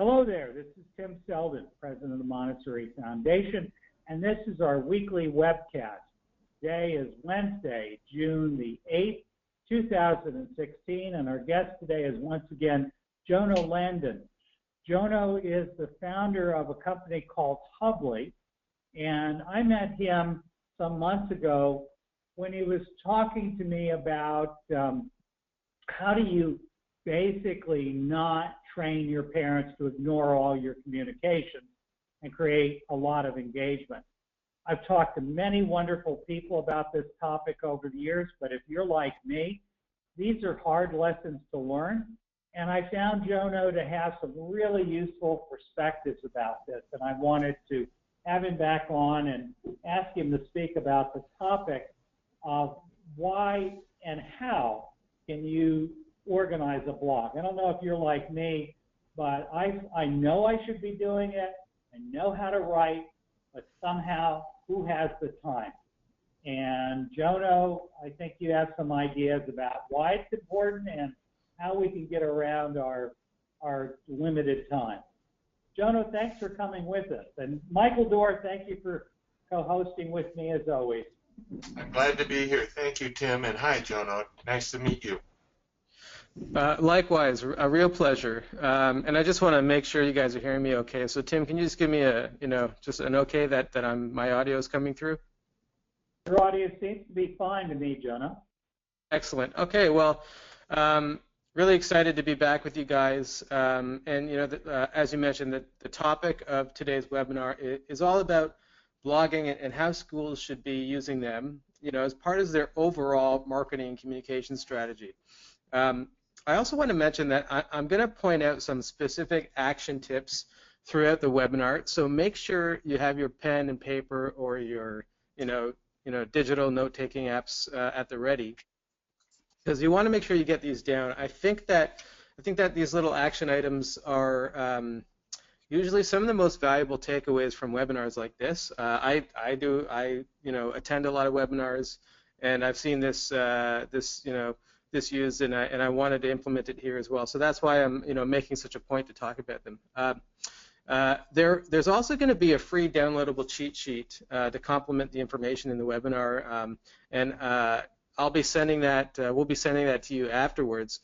Hello there, this is Tim Selden, President of the Montessori Foundation, and this is our weekly webcast. Today is Wednesday, June the 8th, 2016, and our guest today is once again Jono Landon. Jono is the founder of a company called Hubly, and I met him some months ago when he was talking to me about how do you basically not train your parents to ignore all your communications and create a lot of engagement. I've talked to many wonderful people about this topic over the years, but if you're like me, these are hard lessons to learn, and I found Jono to have some really useful perspectives about this, and I wanted to have him back on and ask him to speak about the topic of why and how can you organize a blog. I don't know if you're like me, but I know I should be doing it. I know how to write, but somehow, who has the time? And Jono, I think you have some ideas about why it's important and how we can get around our limited time. Jono, thanks for coming with us. And Michael Dorr, thank you for co-hosting with me as always. I'm glad to be here. Thank you, Tim, and hi, Jono. Nice to meet you. Likewise, a real pleasure. And I just want to make sure you guys are hearing me okay. So Tim, can you just give me a, just an okay that my audio is coming through? Your audio seems to be fine to me, Jono. Excellent. Okay, well, really excited to be back with you guys. And as you mentioned, the topic of today's webinar is all about blogging and how schools should be using them, as part of their overall marketing and communication strategy. I also want to mention that I'm going to point out some specific action tips throughout the webinar. So make sure you have your pen and paper or your, digital note-taking apps at the ready, because you want to make sure you get these down. I think that these little action items are usually some of the most valuable takeaways from webinars like this. I attend a lot of webinars, and I've seen this this used, and I wanted to implement it here as well. So that's why I'm making such a point to talk about them. There's also going to be a free downloadable cheat sheet to complement the information in the webinar, and I'll be sending that. We'll be sending that to you afterwards,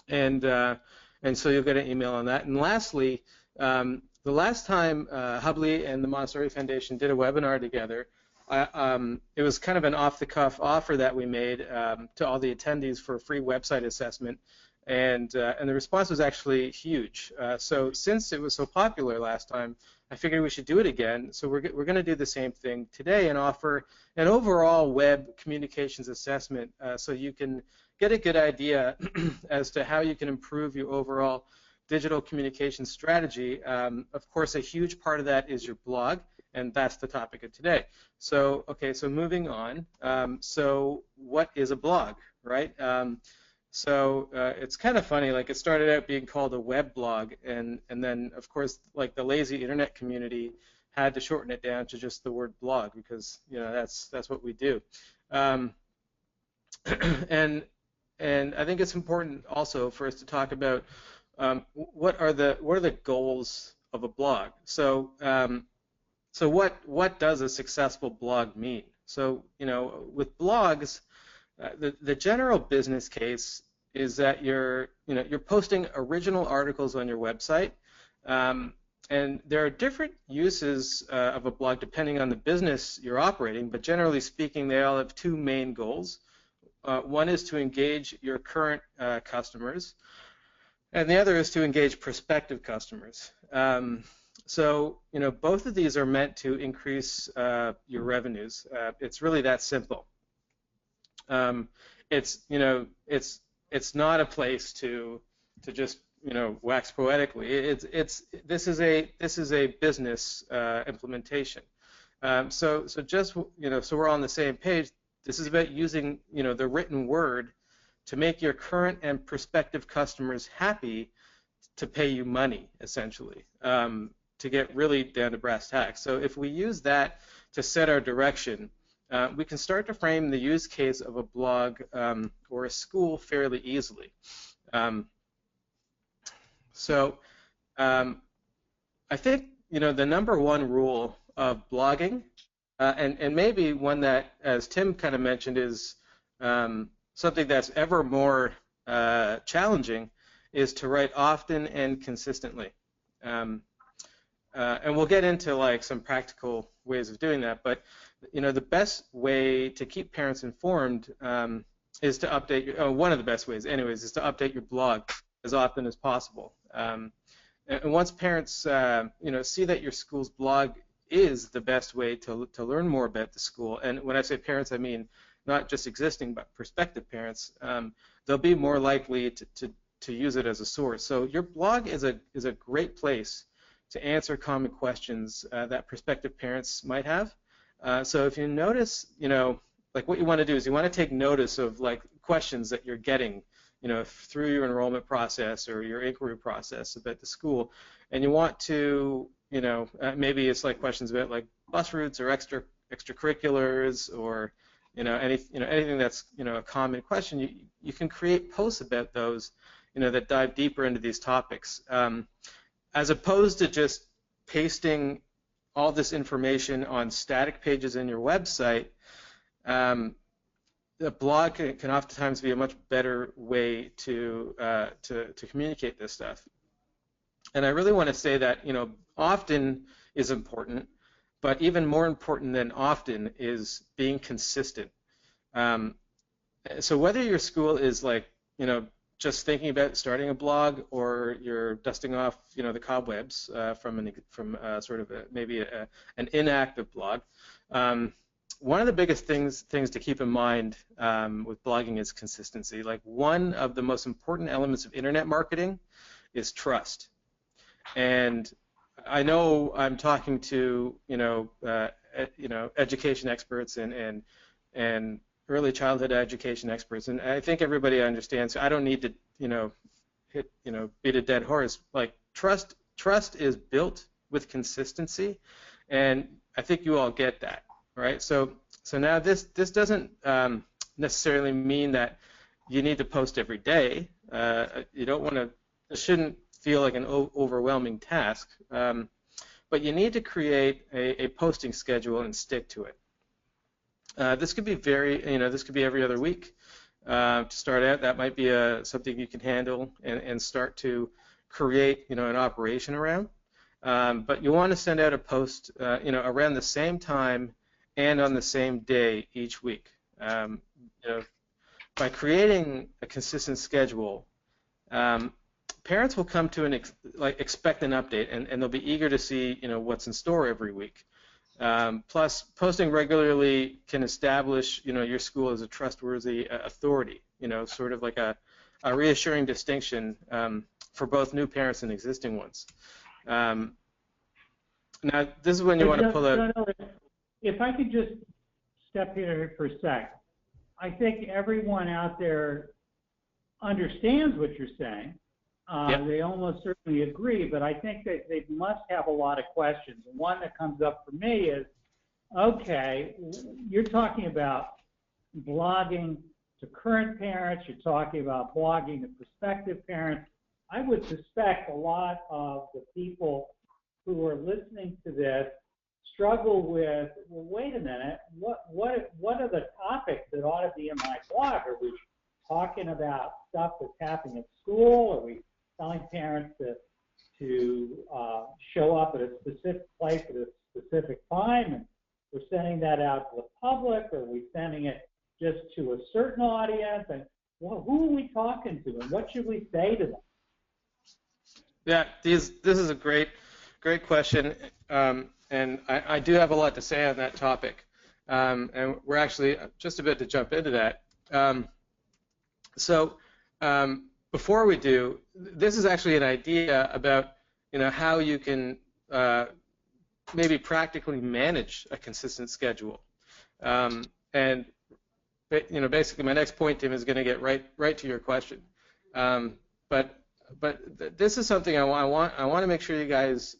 and so you'll get an email on that. And lastly, the last time Hubly and the Montessori Foundation did a webinar together, it was kind of an off-the-cuff offer that we made to all the attendees for a free website assessment, and the response was actually huge. So since it was so popular last time, I figured we should do it again. So we're going to do the same thing today and offer an overall web communications assessment so you can get a good idea as to how you can improve your overall digital communication strategy. Of course, a huge part of that is your blog, and that's the topic of today. So, okay, so moving on. So what is a blog, right? It's kind of funny, like it started out being called a web blog, and then, of course, like the lazy internet community had to shorten it down to just the word blog because, that's what we do. And I think it's important also for us to talk about what are the goals of a blog. So what does a successful blog mean? So with blogs, the general business case is that you're posting original articles on your website, and there are different uses of a blog depending on the business you're operating. But generally speaking, they all have two main goals. One is to engage your current customers, and the other is to engage prospective customers. So, both of these are meant to increase your revenues. It's really that simple. It's not a place to just wax poetically. This is a business implementation. So just so we're on the same page. This is about using the written word to make your current and prospective customers happy to pay you money, essentially. To get really down to brass tacks. So if we use that to set our direction, we can start to frame the use case of a blog or a school fairly easily. So I think, the number one rule of blogging, and maybe one that, as Tim kind of mentioned, is something that's ever more challenging, is to write often and consistently. And we'll get into like some practical ways of doing that, but the best way to keep parents informed is to update one of the best ways anyways is to update your blog as often as possible. And once parents see that your school's blog is the best way to learn more about the school, and when I say parents, I mean not just existing but prospective parents, they'll be more likely to use it as a source. So your blog is a great place to answer common questions that prospective parents might have. So if you notice, like what you want to do is you want to take notice of like questions that you're getting, through your enrollment process or your inquiry process about the school, and you want to, maybe it's like questions about like bus routes or extracurriculars or, anything that's, a common question. You can create posts about those, that dive deeper into these topics, as opposed to just pasting all this information on static pages in your website. The blog can oftentimes be a much better way to communicate this stuff. And I really want to say that often is important, but even more important than often is being consistent. So whether your school is like just thinking about starting a blog, or you're dusting off the cobwebs from sort of maybe an inactive blog. One of the biggest things to keep in mind with blogging is consistency. Like, one of the most important elements of internet marketing is trust. And I know I'm talking to education experts and early childhood education experts, and I think everybody understands. I don't need to beat a dead horse. Like, trust is built with consistency, and I think you all get that. Right, so now this doesn't necessarily mean that you need to post every day. You don't want to. It shouldn't feel like an overwhelming task. But you need to create a posting schedule and stick to it. This could be this could be every other week. To start out, that might be something you can handle and start to create an operation around. But you want to send out a post around the same time and on the same day each week. By creating a consistent schedule, parents will come to expect an update, and they'll be eager to see what's in store every week. Plus, posting regularly can establish your school as a trustworthy authority. Sort of like a reassuring distinction for both new parents and existing ones. Now, this is when you want to pull out. If I could just step in for a sec, I think everyone out there understands what you're saying. Yep. They almost certainly agree, but I think that they must have a lot of questions. And one that comes up for me is, okay, you're talking about blogging to current parents, you're talking about blogging to prospective parents. I would suspect a lot of the people who are listening to this struggle with, well, wait a minute, what are the topics that ought to be in my blog? Are we talking about stuff that's happening at school? Are we telling parents to show up at a specific place at a specific time, and we're sending that out to the public? Or are we sending it just to a certain audience? And who are we talking to, and what should we say to them? Yeah, this is a great question. And I do have a lot to say on that topic, and we're actually just about to jump into that. Before we do, this is actually an idea about how you can maybe practically manage a consistent schedule. And basically, my next point, Tim, is going to get right to your question. But this is something I want to make sure you guys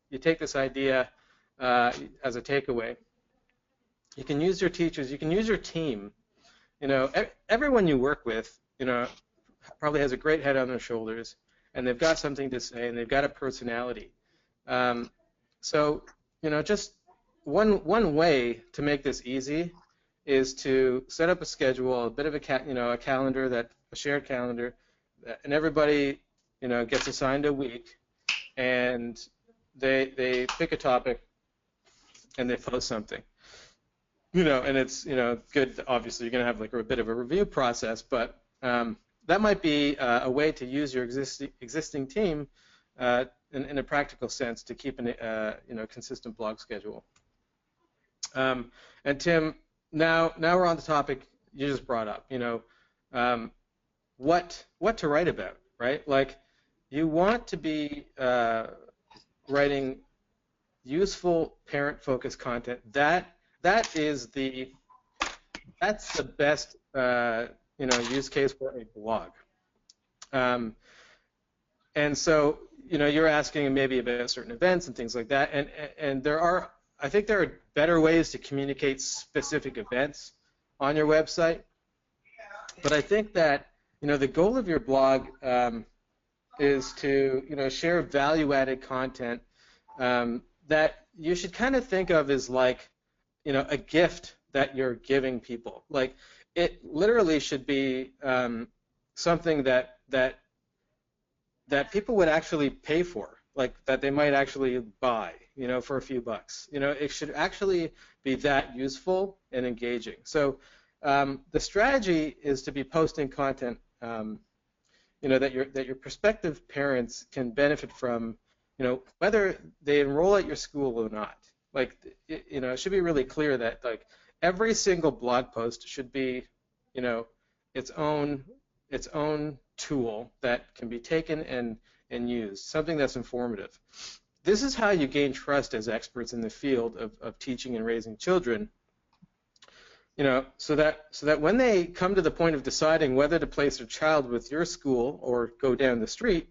you take this idea as a takeaway. You can use your teachers, you can use your team. Everyone you work with, probably has a great head on their shoulders, and they've got something to say, and they've got a personality. So, just one way to make this easy is to set up a schedule, a bit of a calendar, a shared calendar, and everybody gets assigned a week, and they pick a topic and they post something. And it's good. Obviously, you're going to have like a bit of a review process, but that might be a way to use your existing team in a practical sense to keep a consistent blog schedule. And Tim, now we're on the topic you just brought up. What to write about, right? Like, you want to be writing useful parent-focused content. That's the best use case for a blog. And so you're asking maybe about certain events and things like that, and I think there are better ways to communicate specific events on your website. But I think that the goal of your blog is to share value-added content that you should kind of think of as like a gift that you're giving people. Like, it literally should be something that people would actually pay for, like that they might actually buy, for a few bucks. It should actually be that useful and engaging. So the strategy is to be posting content, that your prospective parents can benefit from, whether they enroll at your school or not. Like, it should be really clear that like every single blog post should be, its own tool that can be taken and used, something that's informative. This is how you gain trust as experts in the field of teaching and raising children. So that when they come to the point of deciding whether to place their child with your school or go down the street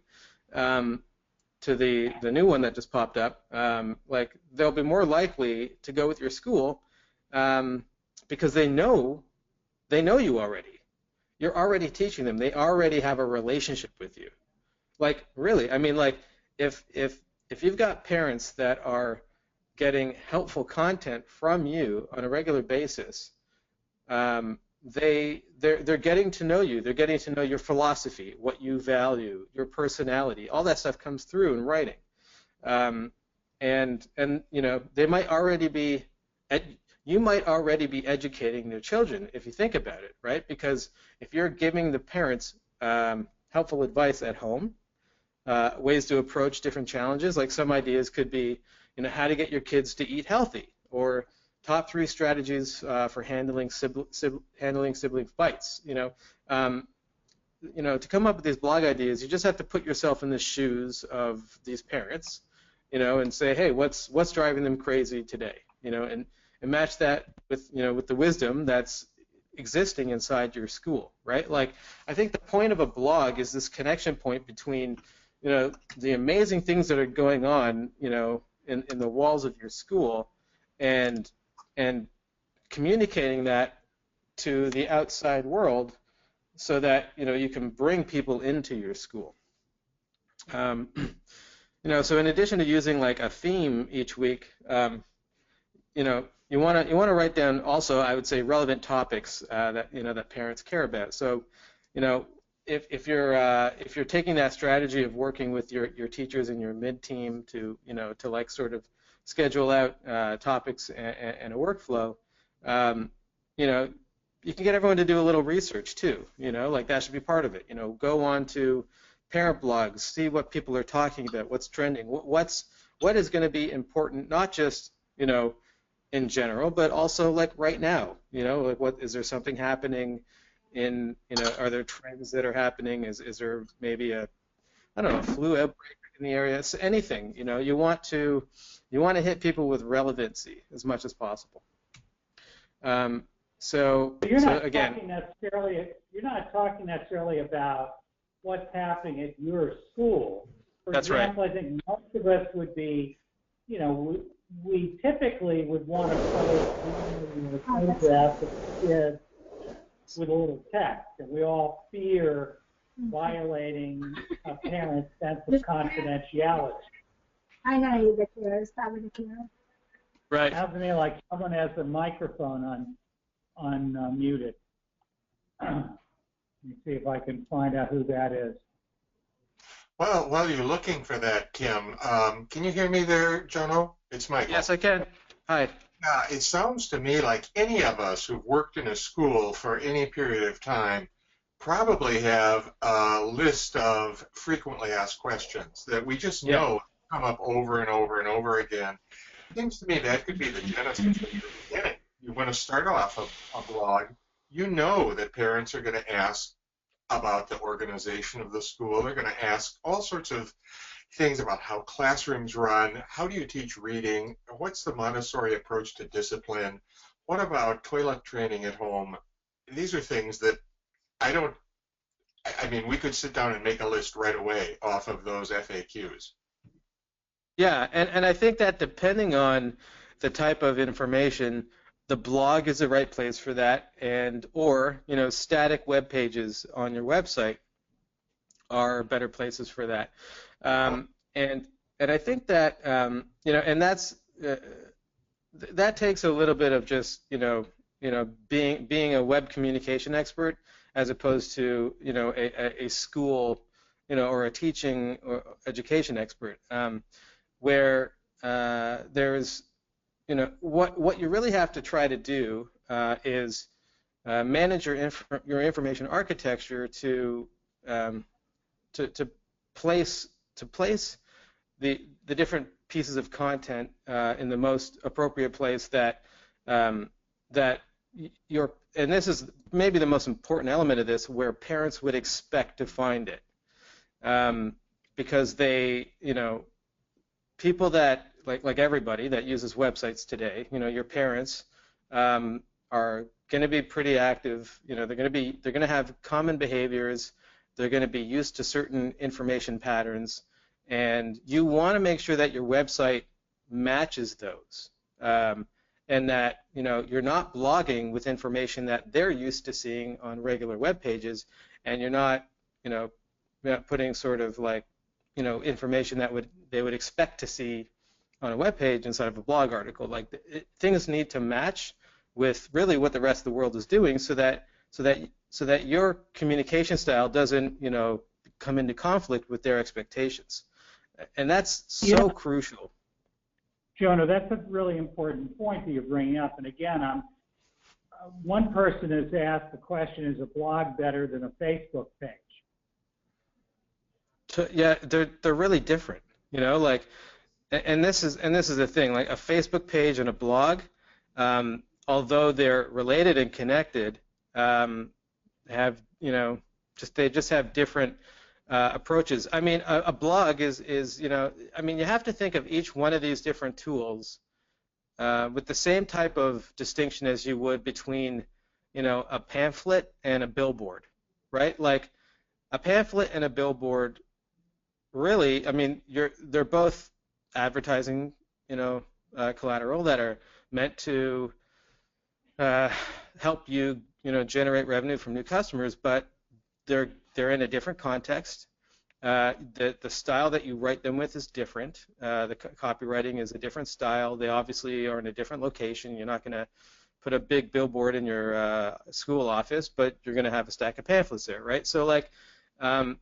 to the new one that just popped up, like, they'll be more likely to go with your school because they know you already. You're already teaching them. They already have a relationship with you. Like, really, I mean, like, if you've got parents that are getting helpful content from you on a regular basis, they're getting to know you. They're getting to know your philosophy, what you value, your personality. All that stuff comes through in writing, and they might already be. You might already be educating their children if you think about it, right? Because if you're giving the parents helpful advice at home, ways to approach different challenges, like some ideas could be, how to get your kids to eat healthy, or top 3 strategies for handling sibling fights. To come up with these blog ideas, you just have to put yourself in the shoes of these parents, and say, hey, what's driving them crazy today, and match that with with the wisdom that's existing inside your school, right? Like, I think the point of a blog is this connection point between the amazing things that are going on in the walls of your school and communicating that to the outside world so that you can bring people into your school. So in addition to using like a theme each week, you want to write down also, I would say, relevant topics that that parents care about. So if you're taking that strategy of working with your teachers and your mid team to to like sort of schedule out topics and a workflow, you can get everyone to do a little research too. Like, that should be part of it. Go on to parent blogs, see what people are talking about, what's trending, what is going to be important, not just in general, but also like right now. Like, what is there something happening in are there trends that are happening? Is there maybe a flu outbreak in the area? So anything. You want to hit people with relevancy as much as possible. So you're not again, you're not talking necessarily about what's happening at your school. For example, right. I think most of us would be, we typically would want to post a photograph of kids with a little text, and we all fear violating a parent's sense of confidentiality. I know you the cares, probably the care. Right. Sounds to me like someone has the microphone muted. Let me see if I can find out who that is. Well, while you're looking for that, Tim, can you hear me there, Jono? It's Michael. Yes, I can. Hi. It sounds to me like any of us who've worked in a school for any period of time probably have a list of frequently asked questions that we just know come up over and over and over again. It seems to me that could be the genesis of your beginning. You want to start off a blog, you know that parents are going to ask about the organization of the school. They're going to ask all sorts of things about how classrooms run, how do you teach reading, what's the Montessori approach to discipline, what about toilet training at home. These are things that I mean, we could sit down and make a list right away off of those FAQs. Yeah, and I think that depending on the type of information, the blog is the right place for that, or static web pages on your website are better places for that. And I think that and that takes a little bit of just being a web communication expert as opposed to a school or a teaching or education expert, where there's what you really have to try to do is manage your information architecture to place the different pieces of content in the most appropriate place that and this is maybe the most important element of this, where parents would expect to find it, because they people that like everybody that uses websites today, your parents are going to be pretty active. They're going to have common behaviors. They're going to be used to certain information patterns, and you want to make sure that your website matches those, and that you're not blogging with information that they're used to seeing on regular web pages, and you're not putting sort of like information that they would expect to see on a web page inside of a blog article. Like things need to match with really what the rest of the world is doing, so that your communication style doesn't come into conflict with their expectations, and that's so crucial. Jono, that's a really important point that you're bringing up. And again, one person has asked the question: is a blog better than a Facebook page? Yeah, they're really different. And this is the thing. Like a Facebook page and a blog, although they're related and connected, have they just have different approaches. I mean, a blog is I mean, you have to think of each one of these different tools with the same type of distinction as you would between a pamphlet and a billboard, right? Like a pamphlet and a billboard, really, I mean, they're both advertising collateral that are meant to help you generate revenue from new customers, but they're in a different context. The style that you write them with is different. The copywriting is a different style. They obviously are in a different location. You're not going to put a big billboard in your school office, but you're going to have a stack of pamphlets there, right? So like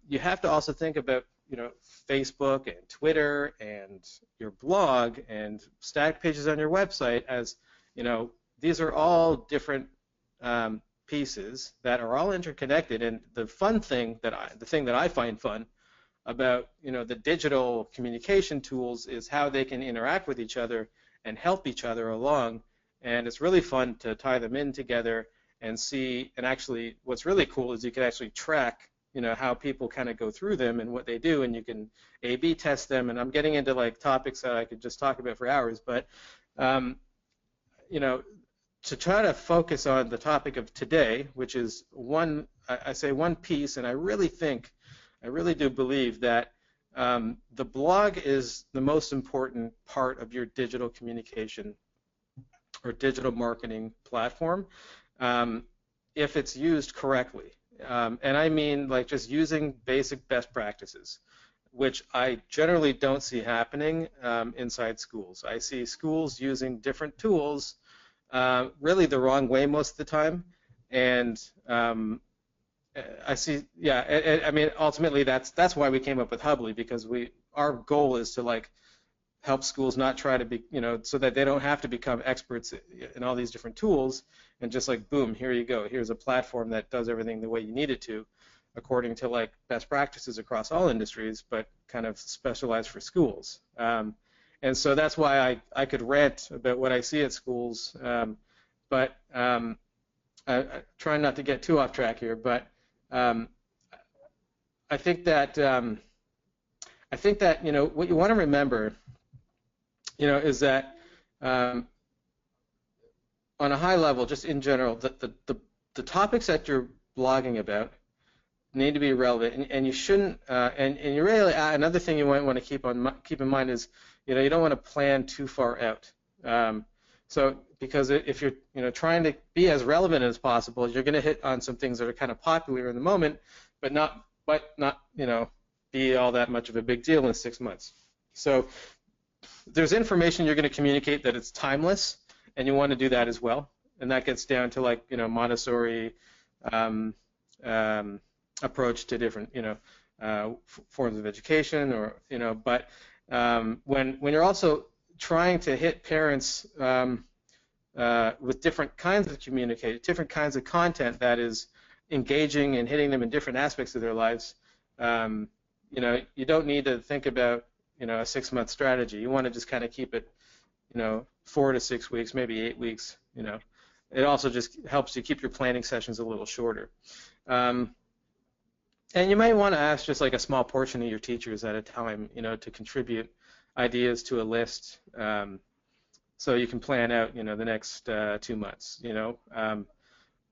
you have to also think about Facebook and Twitter and your blog and static pages on your website as these are all different pieces that are all interconnected. And the thing that I find fun about the digital communication tools is how they can interact with each other and help each other along. And it's really fun to tie them in together and see. And actually, what's really cool is you can actually track how people kind of go through them and what they do, and you can A/B test them. And I'm getting into like topics that I could just talk about for hours, but to try to focus on the topic of today, which is one piece, and I really do believe that the blog is the most important part of your digital communication or digital marketing platform if it's used correctly. And I mean like just using basic best practices, which I generally don't see happening inside schools. I see schools using different tools really the wrong way most of the time, and I see, yeah. I mean, ultimately, that's why we came up with Hubly, because our goal is to like help schools not try to be, so that they don't have to become experts in all these different tools, and just like boom, here you go. Here's a platform that does everything the way you need it to, according to like best practices across all industries, but kind of specialized for schools. And so that's why I could rant about what I see at schools, but I try not to get too off track here, but I think that what you want to remember, is that on a high level, just in general, the topics that you're blogging about need to be relevant, and you shouldn't. And you really, another thing you might want to keep in mind is, you don't want to plan too far out. So because if you're trying to be as relevant as possible, you're going to hit on some things that are kind of popular in the moment, but not be all that much of a big deal in 6 months. So there's information you're going to communicate that it's timeless, and you want to do that as well. And that gets down to like Montessori approach to different forms of education, or but when you're also trying to hit parents with different kinds of different kinds of content that is engaging and hitting them in different aspects of their lives, you don't need to think about a 6-month strategy. You want to just kind of keep it 4 to 6 weeks, maybe 8 weeks. It also just helps you keep your planning sessions a little shorter. And you might want to ask just like a small portion of your teachers at a time, to contribute ideas to a list, so you can plan out, the next 2 months, and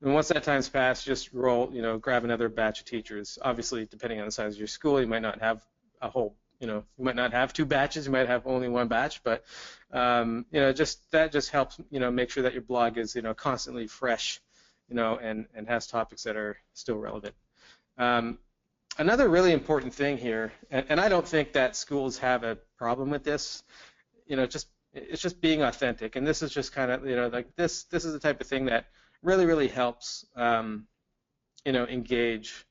once that time's passed, just roll, grab another batch of teachers. Obviously, depending on the size of your school, you might not have a whole, you might not have 2 batches, you might have only 1 batch, but, that just helps, make sure that your blog is, constantly fresh, and has topics that are still relevant. Another really important thing here, and I don't think that schools have a problem with this, it's just being authentic, and this is just kind of, like this is the type of thing that really, really helps, engage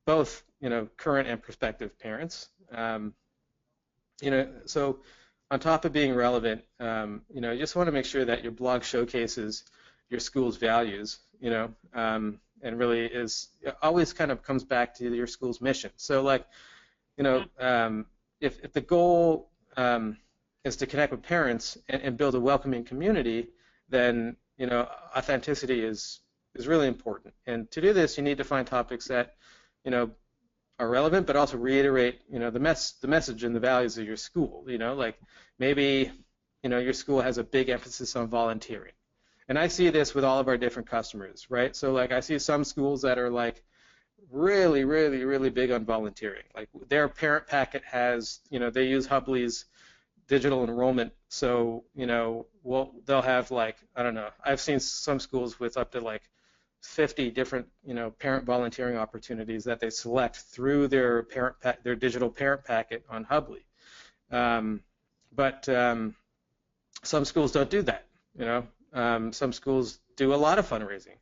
both, current and prospective parents. So on top of being relevant, you just want to make sure that your blog showcases your school's values, and really always kind of comes back to your school's mission. So like, if the goal is to connect with parents and build a welcoming community, then authenticity is really important. And to do this, you need to find topics that are relevant, but also reiterate the message and the values of your school. Like maybe your school has a big emphasis on volunteering. And I see this with all of our different customers, right? So like I see some schools that are like really, really, really big on volunteering. Like their parent packet has, they use Hubly's digital enrollment. So, they'll have like, I don't know, I've seen some schools with up to like 50 different, parent volunteering opportunities that they select through their their digital parent packet on Hubly. But some schools don't do that, some schools do a lot of fundraising,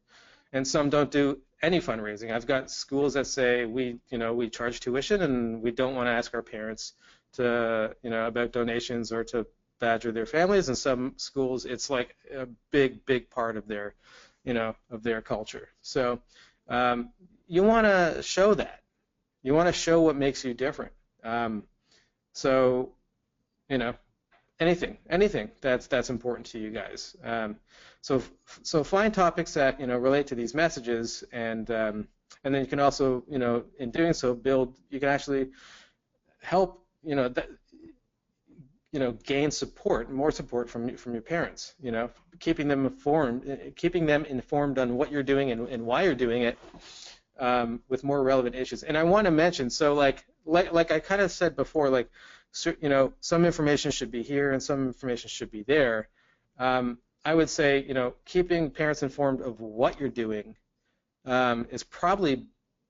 and some don't do any fundraising. I've got schools that say we charge tuition and we don't want to ask our parents to about donations or to badger their families. And some schools, it's like a big part of their of their culture. So you want to show that. You want to show what makes you different. So anything that's important to you guys. So find topics that relate to these messages, and then you can also in doing so you can actually help gain more support from your parents. Keeping them informed on what you're doing and why you're doing it, with more relevant issues. And I want to mention, so like I kind of said before, like some information should be here and some information should be there. I would say keeping parents informed of what you're doing is probably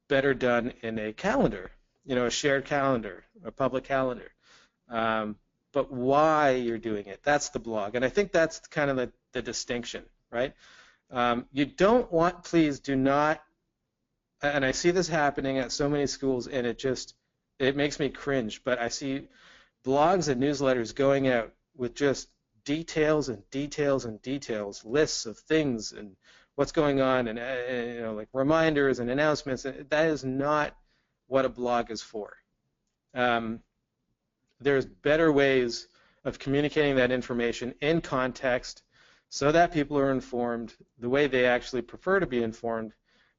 better done in a calendar, a shared calendar, a public calendar. But why you're doing it, that's the blog. And I think that's kind of the distinction, right? You don't want, please do not, and I see this happening at so many schools, and it makes me cringe, but I see blogs and newsletters going out with just details and details and details, lists of things and what's going on, and like reminders and announcements. That is not what a blog is for. There's better ways of communicating that information in context so that people are informed the way they actually prefer to be informed,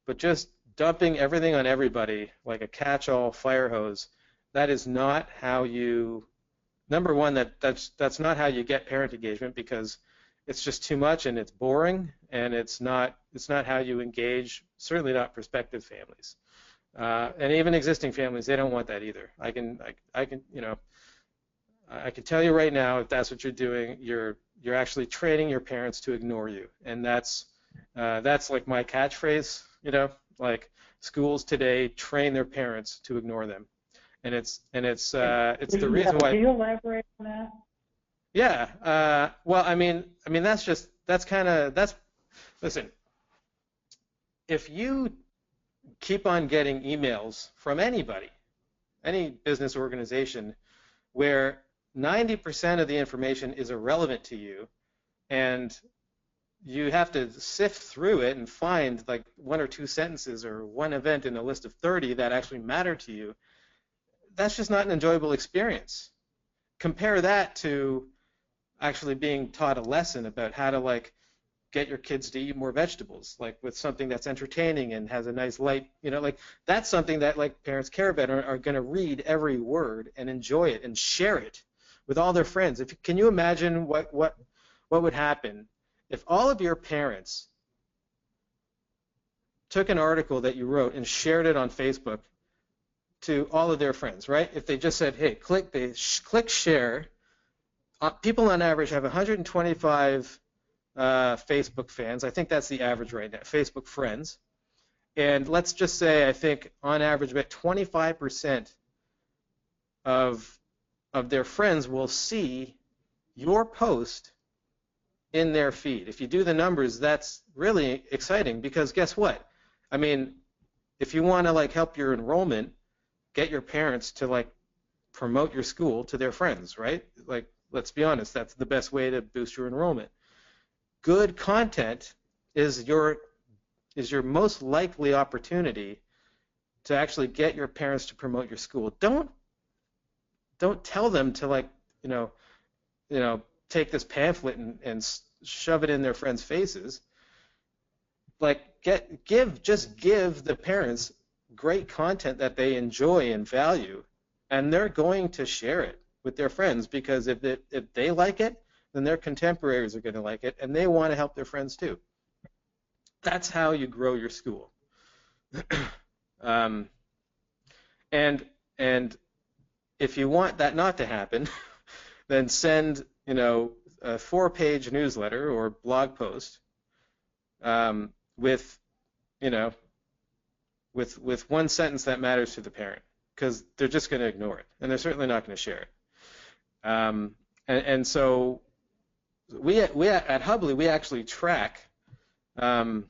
but just dumping everything on everybody like a catch-all fire hose, that is not how you, number one, that's not how you get parent engagement, because it's just too much and it's boring, and it's not how you engage, certainly not prospective families. And even existing families, they don't want that either. I can tell you right now, if that's what you're doing, you're actually training your parents to ignore you, and that's like my catchphrase. Like schools today train their parents to ignore them, and it's the reason why. Can you elaborate on that? Yeah. Well, I mean listen. If you keep on getting emails from anybody, any business organization, where 90% of the information is irrelevant to you, and you have to sift through it and find like one or two sentences or one event in a list of 30 that actually matter to you, that's just not an enjoyable experience. Compare that to actually being taught a lesson about how to like get your kids to eat more vegetables, like with something that's entertaining and has a nice light, like that's something that like parents care about, are going to read every word and enjoy it and share it with all their friends. Can you imagine what would happen if all of your parents took an article that you wrote and shared it on Facebook to all of their friends, right? If they just said, hey, click share. People on average have 125 Facebook fans. I think that's the average right now, Facebook friends. And let's just say, I think on average about 25% of their friends will see your post in their feed. If you do the numbers, that's really exciting, because guess what? I mean, if you want to like help your enrollment, get your parents to like promote your school to their friends, right? Like, let's be honest, that's the best way to boost your enrollment. Good content is your most likely opportunity to actually get your parents to promote your school. Don't tell them to like take this pamphlet and shove it in their friends' faces. Like give the parents great content that they enjoy and value, and they're going to share it with their friends, because if they like it, then their contemporaries are going to like it, and they want to help their friends too. That's how you grow your school. And if you want that not to happen, then send a 4-page newsletter or blog post with one sentence that matters to the parent, because they're just going to ignore it, and they're certainly not going to share it. And so we at Hubley, we actually track parent,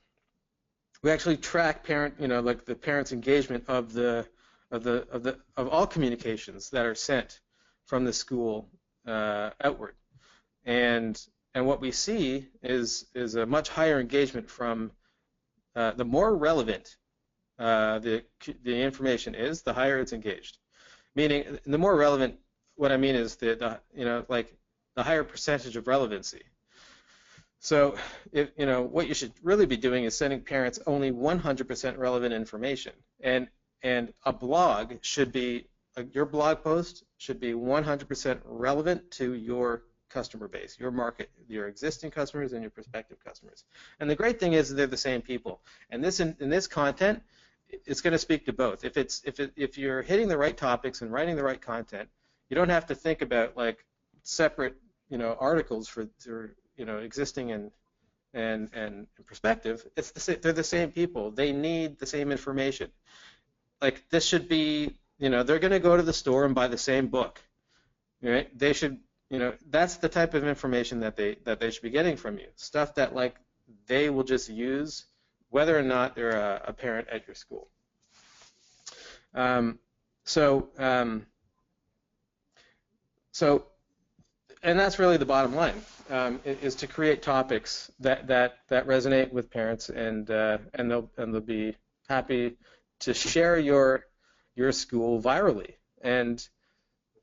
like the parents' engagement of all communications that are sent from the school outward, and what we see is a much higher engagement from the more relevant the information is, the higher it's engaged. Meaning, the more relevant, what I mean is like the higher percentage of relevancy. So, what you should really be doing is sending parents only 100% relevant information, and a blog should be your blog post should be 100% relevant to your customer base, your market, your existing customers and your prospective customers. And the great thing is they're the same people. And in this content, it's going to speak to both. If you're hitting the right topics and writing the right content, you don't have to think about like separate articles for existing and and perspective, they're the same people. They need the same information. Like this should be, they're going to go to the store and buy the same book, right? They should, that's the type of information that they should be getting from you. Stuff that like they will just use, whether or not they're a parent at your school. So, and that's really the bottom line, is to create topics that resonate with parents, and they'll be happy to share your school virally. And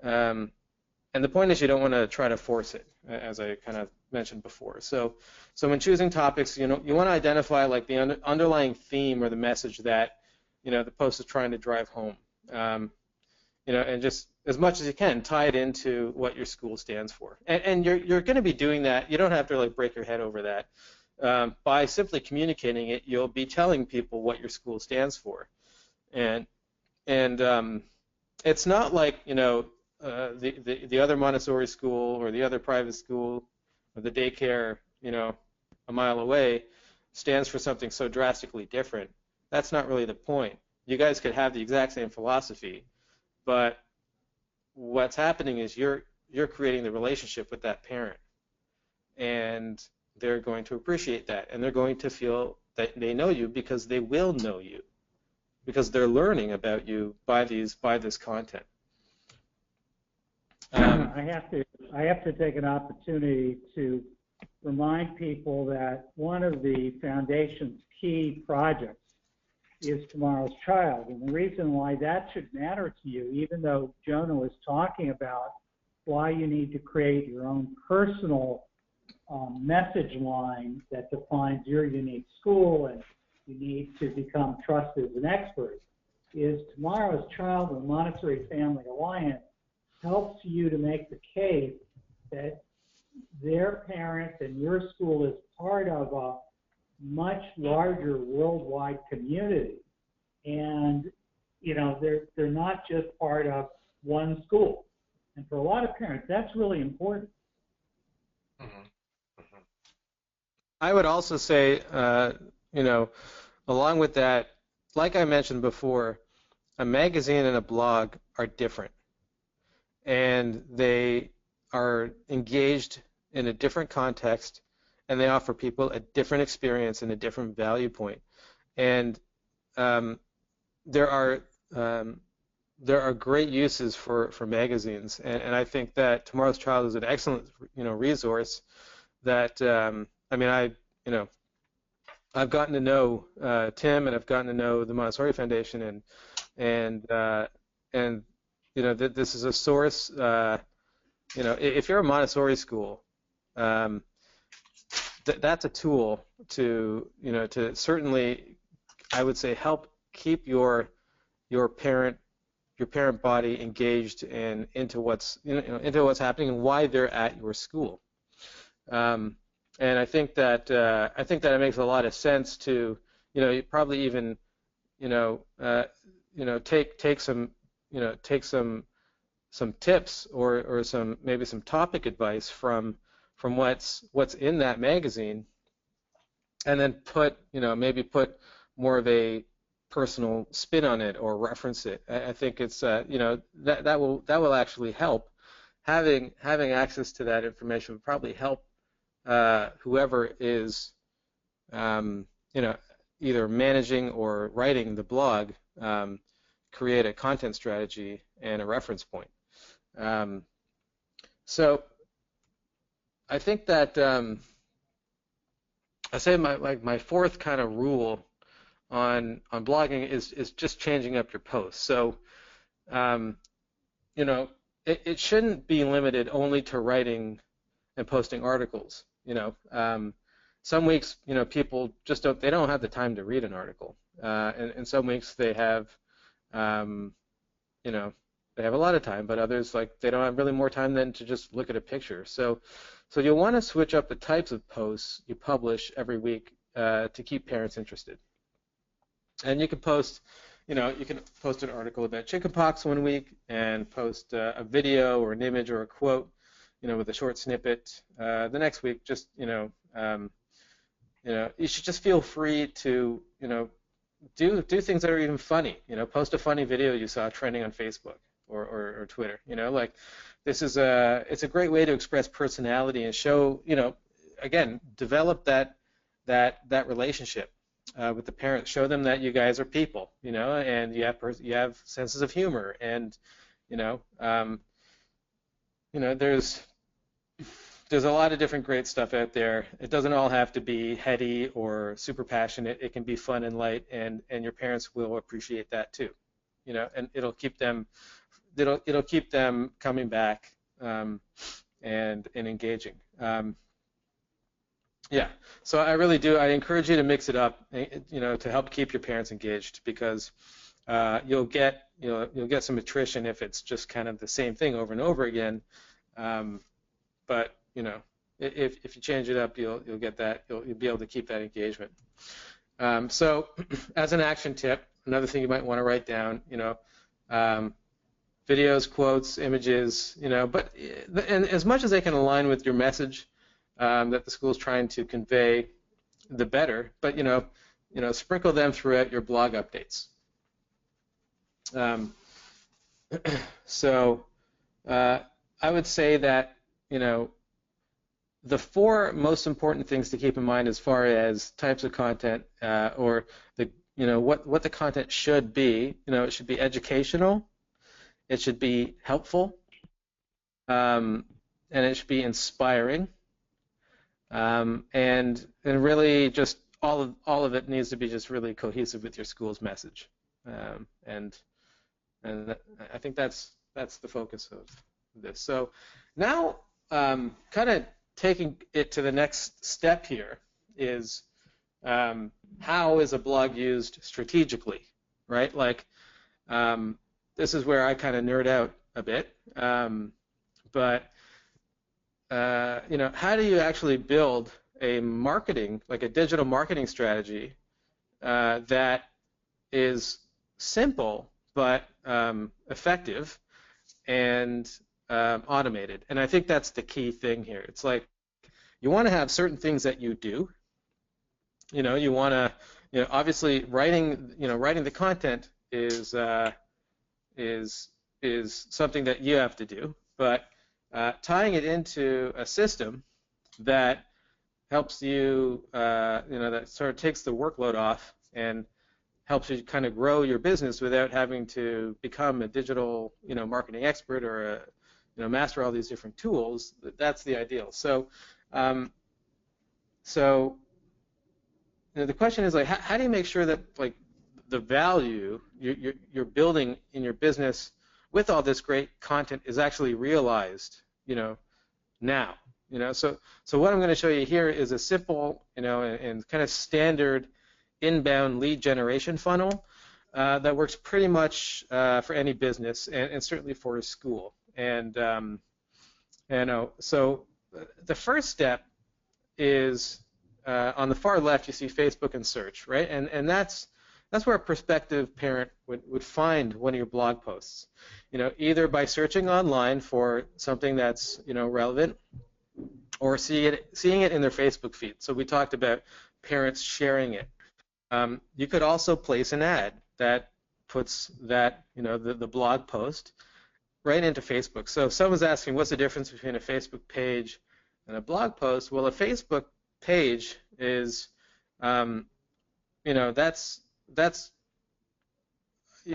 the point is, you don't want to try to force it, as I kind of mentioned before. So when choosing topics, you want to identify like the underlying theme or the message that the post is trying to drive home. And just as much as you can, tie it into what your school stands for. And you're going to be doing that. You don't have to like break your head over that. By simply communicating it, you'll be telling people what your school stands for. And it's not like the other Montessori school or the other private school or the daycare a mile away stands for something so drastically different. That's not really the point. You guys could have the exact same philosophy, but what's happening is you're creating the relationship with that parent, and they're going to appreciate that, and they're going to feel that they know you because they will know you, because they're learning about you by this content. I have to take an opportunity to remind people that one of the Foundation's key projects is Tomorrow's Child. And the reason why that should matter to you, even though Jono is talking about why you need to create your own personal message line that defines your unique school and you need to become trusted as an expert, is Tomorrow's Child and Montessori Family Alliance helps you to make the case that their parents and your school is part of a much larger worldwide community, and they're not just part of one school. And for a lot of parents, that's really important. Mm-hmm. Mm-hmm. I would also say, along with that, like I mentioned before, a magazine and a blog are different, and they are engaged in a different context, and they offer people a different experience and a different value point. And there are great uses for magazines, and I think that Tomorrow's Child is an excellent resource. That I've gotten to know Tim, and I've gotten to know the Montessori Foundation, and this is a source. If you're a Montessori school, that's a tool to certainly, I would say, help keep your parent body engaged and into what's happening and why they're at your school. And I think that it makes a lot of sense to you probably even take some tips or maybe some topic advice from what's in that magazine, and then maybe put more of a personal spin on it or reference it. I think it's that will actually help. Having access to that information would probably help whoever is either managing or writing the blog create a content strategy and a reference point. So I think that I say my fourth kind of rule on blogging is just changing up your posts. So it shouldn't be limited only to writing and posting articles. Some weeks people just don't have the time to read an article, and some weeks they have they have a lot of time, but others they don't have really more time than to just look at a picture. So you'll want to switch up the types of posts you publish every week to keep parents interested. And you can post, an article about chickenpox one week and post a video or an image or a quote, with a short snippet. The next week, just you should just feel free to, do things that are even funny. Post a funny video you saw trending on Facebook or Twitter. Like it's a great way to express personality and show, again, develop that relationship with the parents. Show them that you guys are people, and you have senses of humor, and there's a lot of different great stuff out there. It doesn't all have to be heady or super passionate. It can be fun and light, and your parents will appreciate that too, and it'll keep them coming back and engaging. Yeah, so I really do. I encourage you to mix it up, to help keep your parents engaged, because you'll get some attrition if it's just kind of the same thing over and over again. But if you change it up, you'll get that. You'll be able to keep that engagement. So, as an action tip, another thing you might want to write down, videos, quotes, images, but and as much as they can align with your message that the school is trying to convey, the better. But sprinkle them throughout your blog updates. So I would say that the 4 most important things to keep in mind as far as types of content or the what the content should be. It should be educational, it should be helpful, and it should be inspiring, and really just all of it needs to be just really cohesive with your school's message, and I think that's the focus of this. So now, kind of taking it to the next step here is how is a blog used strategically, right? Like this is where I kind of nerd out a bit, but how do you actually build a digital marketing strategy that is simple but effective and automated? And I think that's the key thing here. It's like you want to have certain things that you do. You want to, obviously writing the content is something that you have to do, but tying it into a system that helps you, that sort of takes the workload off and helps you kind of grow your business without having to become a digital, marketing expert or master all these different tools. That's the ideal. So, the question is, like, how do you make sure that, like, the value you're building in your business with all this great content is actually realized, now. So what I'm going to show you here is a simple, and kind of standard inbound lead generation funnel that works pretty much for any business and certainly for a school. And so the first step is on the far left. You see Facebook and search, right? And that's where a prospective parent would find one of your blog posts. Either by searching online for something that's relevant, or seeing it in their Facebook feed. So we talked about parents sharing it. You could also place an ad that puts that the blog post right into Facebook. So if someone's asking what's the difference between a Facebook page and a blog post, well, a Facebook page is that's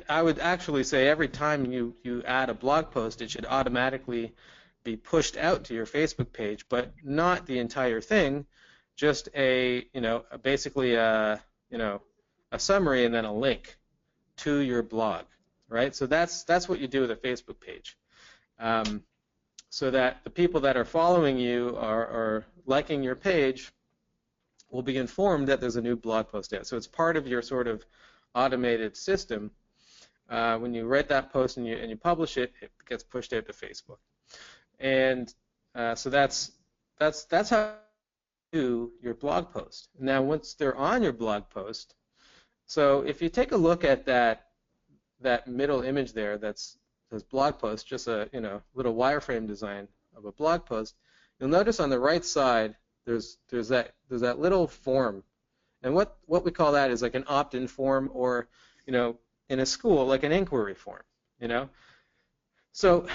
I would actually say every time you add a blog post, it should automatically be pushed out to your Facebook page, but not the entire thing, just basically a summary and then a link to your blog, right? So that's what you do with a Facebook page, so that the people that are following you or liking your page will be informed that there's a new blog post out. So it's part of your sort of automated system. When you write that post and you publish it, it gets pushed out to Facebook. And so that's how you do your blog post. Now, once they're on your blog post, so if you take a look at that middle image there, that's blog post, just a little wireframe design of a blog post, you'll notice on the right side there's that little form, and what we call that is like an opt-in form, or in a school like an inquiry form. So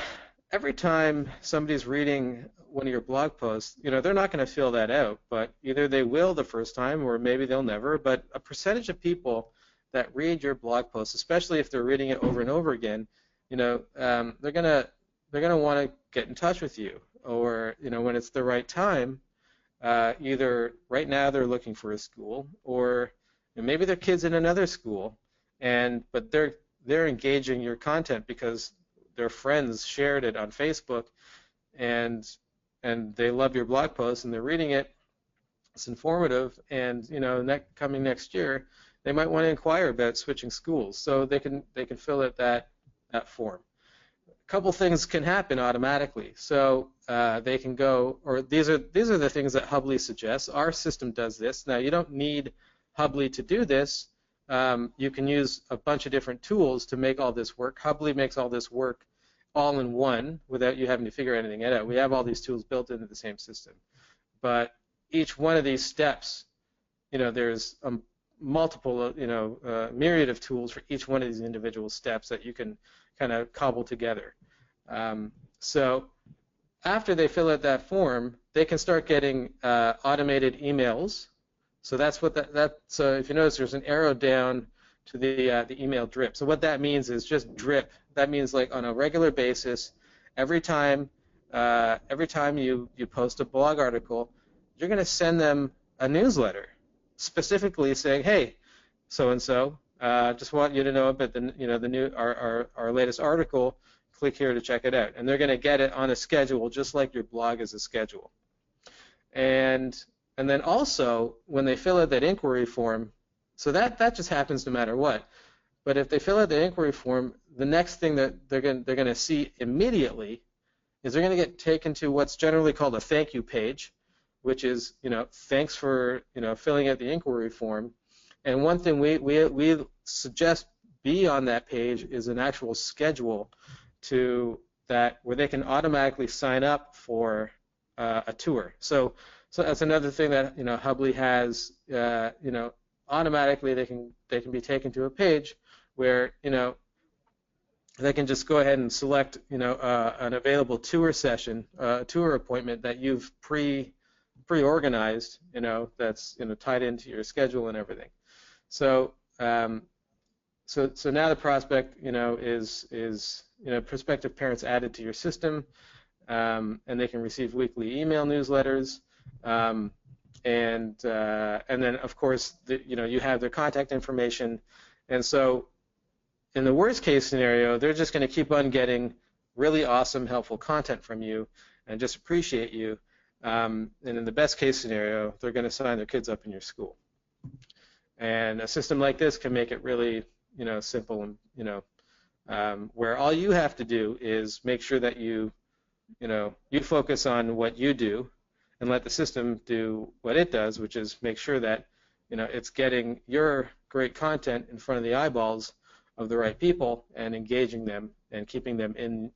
every time somebody's reading one of your blog posts, they're not going to fill that out, but either they will the first time or maybe they'll never. But a percentage of people that read your blog post, especially if they're reading it over and over again, they're gonna want to get in touch with you, or when it's the right time. Either right now they're looking for a school, or maybe their kid's in another school, but they're engaging your content because their friends shared it on Facebook, and they love your blog post and they're reading it. It's informative, and coming next year, they might want to inquire about switching schools, so they can fill out that form. A couple things can happen automatically. So they can go, or these are the things that Hubly suggests. Our system does this. Now, you don't need Hubly to do this. You can use a bunch of different tools to make all this work. Hubly makes all this work all in one without you having to figure anything out. We have all these tools built into the same system. But each one of these steps, there's multiple, myriad of tools for each one of these individual steps that you can kind of cobble together. So after they fill out that form, they can start getting automated emails. So that's what so if you notice, there's an arrow down to the email drip. So what that means is just drip. That means like on a regular basis, every time you post a blog article, you're going to send them a newsletter, specifically saying, hey, so and so, just want you to know about our latest article. Click here to check it out, and they're going to get it on a schedule, just like your blog is a schedule. And then also when they fill out that inquiry form, so that just happens no matter what. But if they fill out the inquiry form, the next thing that they're going to see immediately is they're going to get taken to what's generally called a thank you page, which is thanks for filling out the inquiry form. And one thing we suggest be on that page is an actual schedule to that where they can automatically sign up for a tour. So that's another thing that Hubly has. Automatically they can be taken to a page where they can just go ahead and select an available tour session, tour appointment that you've pre-organized, that's tied into your schedule and everything. So so now the prospect is prospective parents added to your system, and they can receive weekly email newsletters, and then of course you have their contact information, and so in the worst case scenario, they're just going to keep on getting really awesome, helpful content from you and just appreciate you. And in the best case scenario, they're going to sign their kids up in your school. And a system like this can make it really, simple, and where all you have to do is make sure that you focus on what you do, and let the system do what it does, which is make sure that it's getting your great content in front of the eyeballs of the right people and engaging them and keeping them in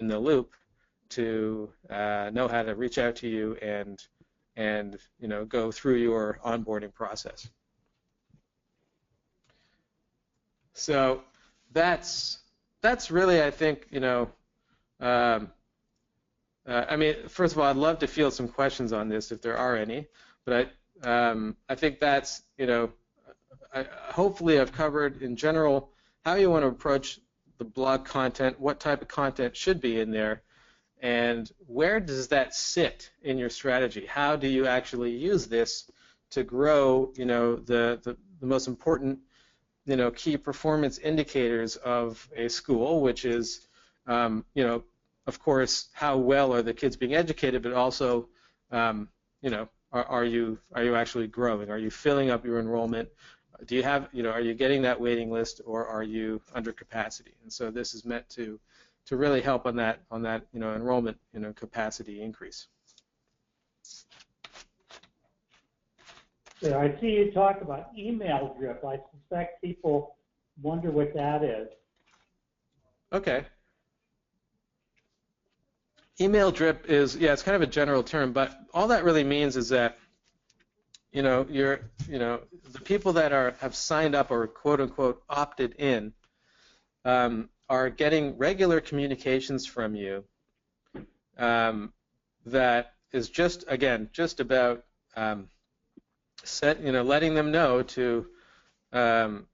the loop to know how to reach out to you and go through your onboarding process. So that's really, I think, I mean, first of all, I'd love to field some questions on this if there are any, but I think that's, hopefully I've covered in general how you want to approach the blog content, what type of content should be in there, and where does that sit in your strategy? How do you actually use this to grow, the most important, key performance indicators of a school, which is, of course, how well are the kids being educated, but also, are you actually growing? Are you filling up your enrollment? Do you have, are you getting that waiting list, or are you under capacity? And so this is meant to really help on that, enrollment, capacity increase. So I see you talk about email drip. I suspect people wonder what that is. Okay. Email drip is, yeah, it's kind of a general term, but all that really means is that, the people that have signed up or quote unquote opted in are getting regular communications from you that is just about letting them know that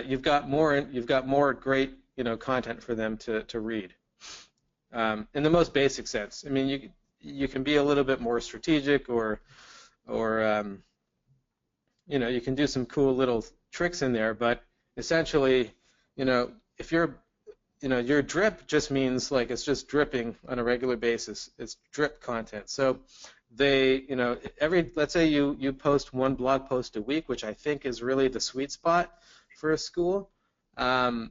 you've got more great content for them to read. In the most basic sense. I mean, you can be a little bit more strategic, or you can do some cool little tricks in there. But essentially, if your drip just means like it's just dripping on a regular basis. It's drip content. So let's say you post one blog post a week, which I think is really the sweet spot for a school. Then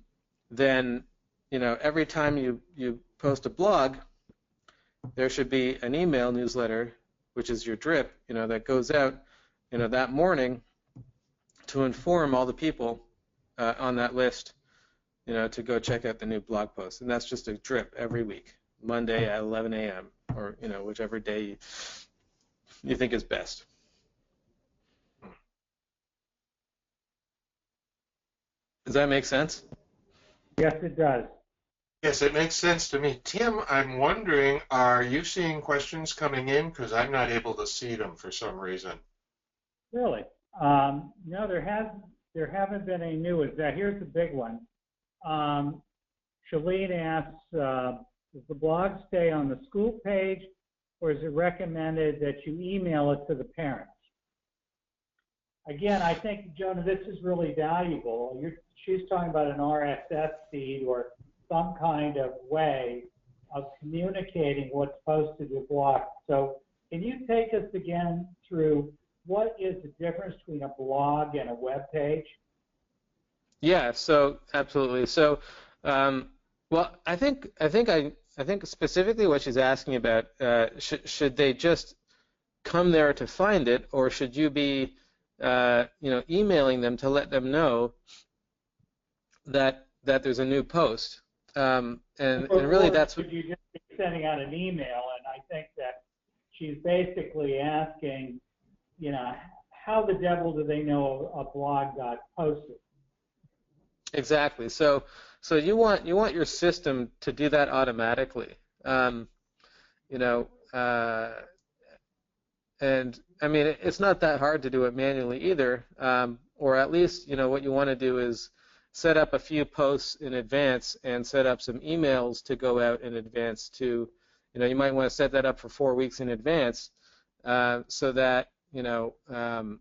every time you post a blog, there should be an email newsletter, which is your drip, that goes out, that morning to inform all the people on that list, to go check out the new blog post. And that's just a drip every week, Monday at 11 a.m. or, whichever day you think is best. Does that make sense? Yes, it does. Yes, it makes sense to me. Tim, I'm wondering, are you seeing questions coming in? Because I'm not able to see them for some reason. Really? No, there haven't been any new ones. Now, here's the big one. Shalene asks, does the blog stay on the school page, or is it recommended that you email it to the parents? Again, I think, Jonah, this is really valuable. She's talking about an RSS feed or some kind of way of communicating what's posted to blog. So can you take us again through what is the difference between a blog and a web page? Yeah, so absolutely. So, well, I think specifically what she's asking about, should they just come there to find it, or should you be emailing them to let them know that there's a new post? And really, that's what you just be sending out an email. And I think that she's basically asking, how the devil do they know a blog got posted? Exactly. So you want your system to do that automatically. And I mean, it's not that hard to do it manually either. Or at least, what you want to do is set up a few posts in advance and set up some emails to go out in advance to, you might want to set that up for 4 weeks in advance, so that, that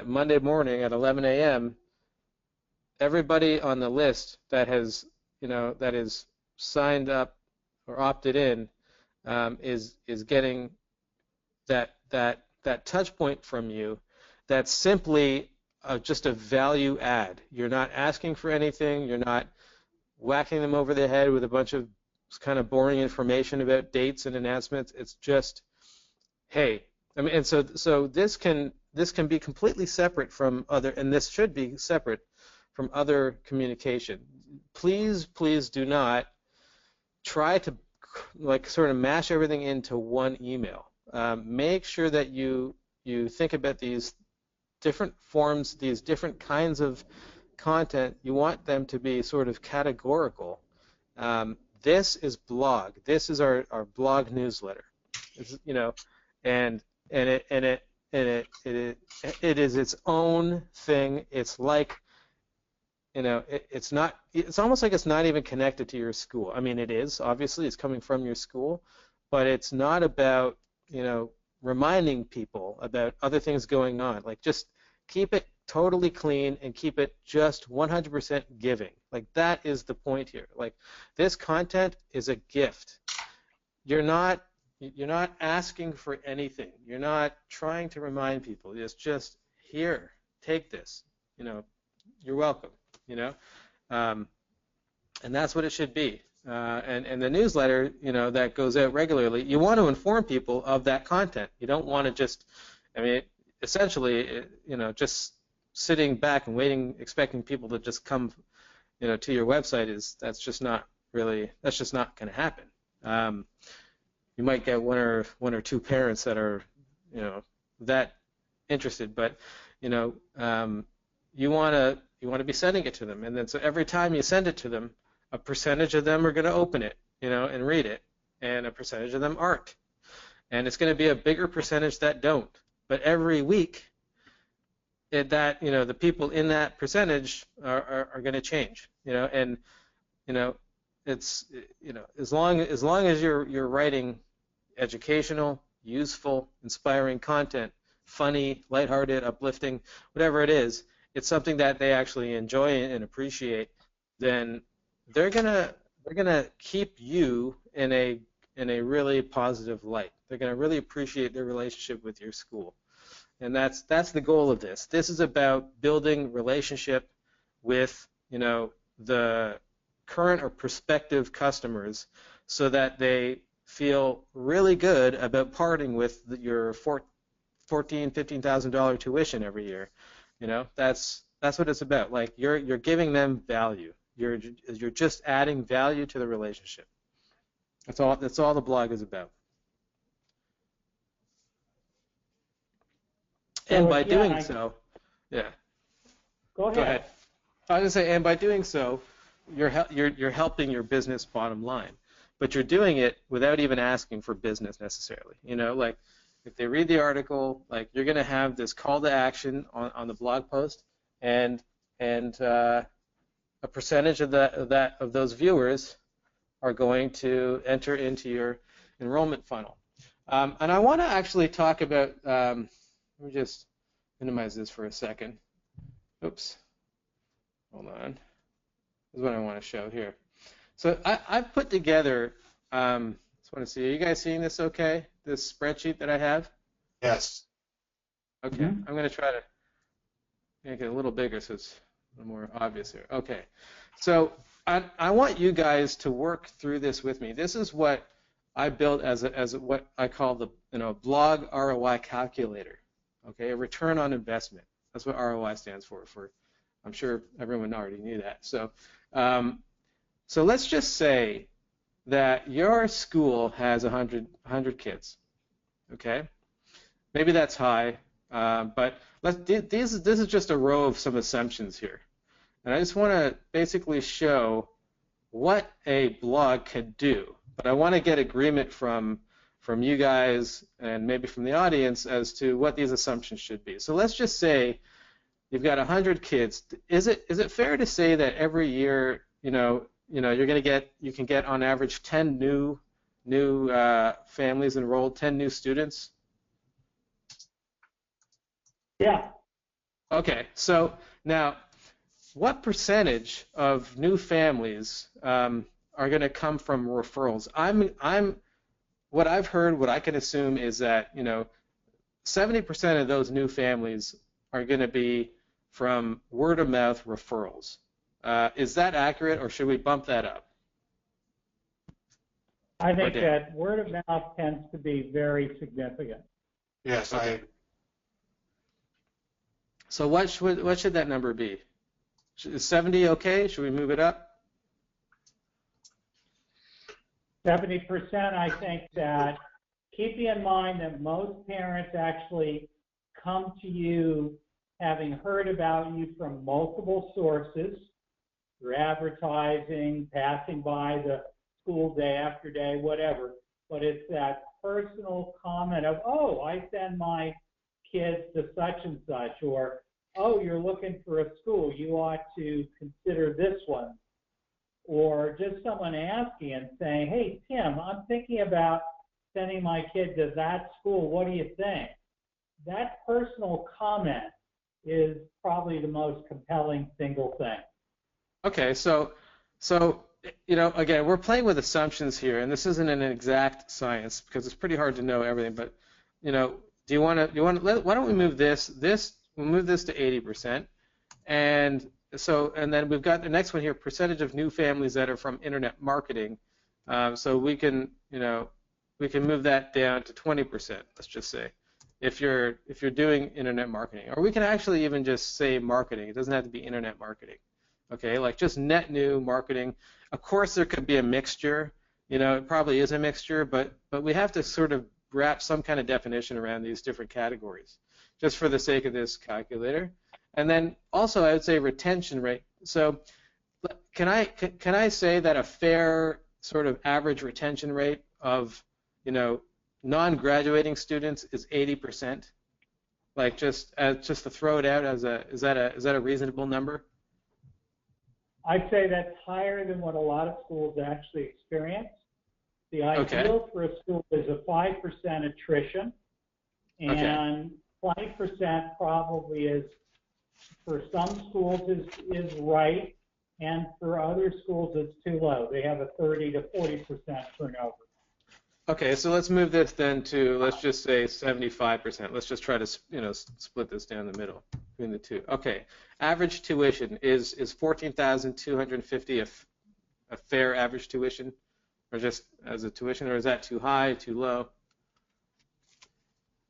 Monday morning at 11 a.m., everybody on the list that has, that is signed up or opted in, is getting that touch point from you. That's simply just a value add. You're not asking for anything. You're not whacking them over the head with a bunch of kind of boring information about dates and announcements. It's just, hey, I mean, and so this can be completely separate from other, and this should be separate from other communication. Please do not try to sort of mash everything into one email. Make sure that you think about these different forms, these different kinds of content. You want them to be sort of categorical. This is blog. This is our blog newsletter. And it is its own thing. It's like, it's not. It's almost like it's not even connected to your school. I mean, it is. Obviously, it's coming from your school, but it's not about reminding people about other things going on. Like, just keep it totally clean and keep it just 100% giving. Like, that is the point here. Like, this content is a gift. You're not asking for anything. You're not trying to remind people. It's just, here, take this. You're welcome. And that's what it should be. And the newsletter, that goes out regularly, you want to inform people of that content. You don't want to just, I mean, essentially, just sitting back and waiting, expecting people to just come, to your website that's just not going to happen. You might get one or two parents that are, that interested, but you want to be sending it to them, and then so every time you send it to them, a percentage of them are going to open it, and read it, and a percentage of them aren't, and it's going to be a bigger percentage that don't. But every week, the people in that percentage are going to change, and it's as long as you're writing educational, useful, inspiring content, funny, lighthearted, uplifting, whatever it is, it's something that they actually enjoy and appreciate, then they're gonna keep you in a really positive light. They're gonna really appreciate their relationship with your school. And that's the goal of this. This is about building relationship with, the current or prospective customers so that they feel really good about parting with your $14,000, $15,000 tuition every year. That's what it's about. Like you're giving them value. You're just adding value to the relationship. That's all the blog is about. And by doing so, yeah. Go ahead. Go ahead. I was gonna say, and by doing so, you're helping your business bottom line, but you're doing it without even asking for business necessarily. Like if they read the article, like you're gonna have this call to action on the blog post, and a percentage of those viewers are going to enter into your enrollment funnel. And I want to actually talk about. Let me just minimize this for a second. Oops. Hold on. This is what I want to show here. So I've put together, just want to see, are you guys seeing this okay? This spreadsheet that I have? Yes. Okay. Mm-hmm. I'm going to try to make it a little bigger so it's a little more obvious here. Okay. So I want you guys to work through this with me. This is what I built as what I call the blog ROI Calculator. Okay, a return on investment. That's what ROI stands for. I'm sure everyone already knew that. So, so let's just say that your school has 100 kids. Okay, maybe that's high, but this is just a row of some assumptions here, and I just want to basically show what a blog could do. But I want to get agreement from you guys and maybe from the audience as to what these assumptions should be. So let's just say you've got 100 kids. Is it fair to say that every year, you can get on average 10 new families enrolled, 10 new students? Yeah. Okay. So now, what percentage of new families are going to come from referrals? What I've heard, what I can assume is that 70% of those new families are going to be from word of mouth referrals. Is that accurate, or should we bump that up? I think that word of mouth tends to be very significant. Yes, okay. So what should that number be? Is 70 okay? Should we move it up? 70%, I think that, keeping in mind that most parents actually come to you having heard about you from multiple sources, through advertising, passing by the school day after day, whatever, but it's that personal comment of, oh, I send my kids to such and such, or, oh, you're looking for a school, you ought to consider this one. Or just someone asking and saying, hey, Tim, I'm thinking about sending my kid to that school. What do you think? That personal comment is probably the most compelling single thing. Okay, so again, we're playing with assumptions here, and this isn't an exact science because it's pretty hard to know everything. But why don't we move this? We'll move this to 80%, and then we've got the next one here: percentage of new families that are from internet marketing. So we can move that down to 20%. Let's just say, if you're doing internet marketing, or we can actually even just say marketing. It doesn't have to be internet marketing. Okay, like just net new marketing. Of course, there could be a mixture. it probably is a mixture, but we have to sort of wrap some kind of definition around these different categories, just for the sake of this calculator. And then also I would say retention rate. So can I say that a fair sort of average retention rate of non-graduating students is 80%? Like just to throw it out as is that a reasonable number? I'd say that's higher than what a lot of schools actually experience. The ideal for a school is a 5% attrition, and 20% probably is, for some schools, is right, and for other schools it's too low. They have a 30 to 40% turnover. Okay, so let's move this then to, let's just say 75%. Let's just try to split this down the middle between the two. Okay, average tuition is $14,250 a fair average tuition, or just as a tuition, or is that too high, too low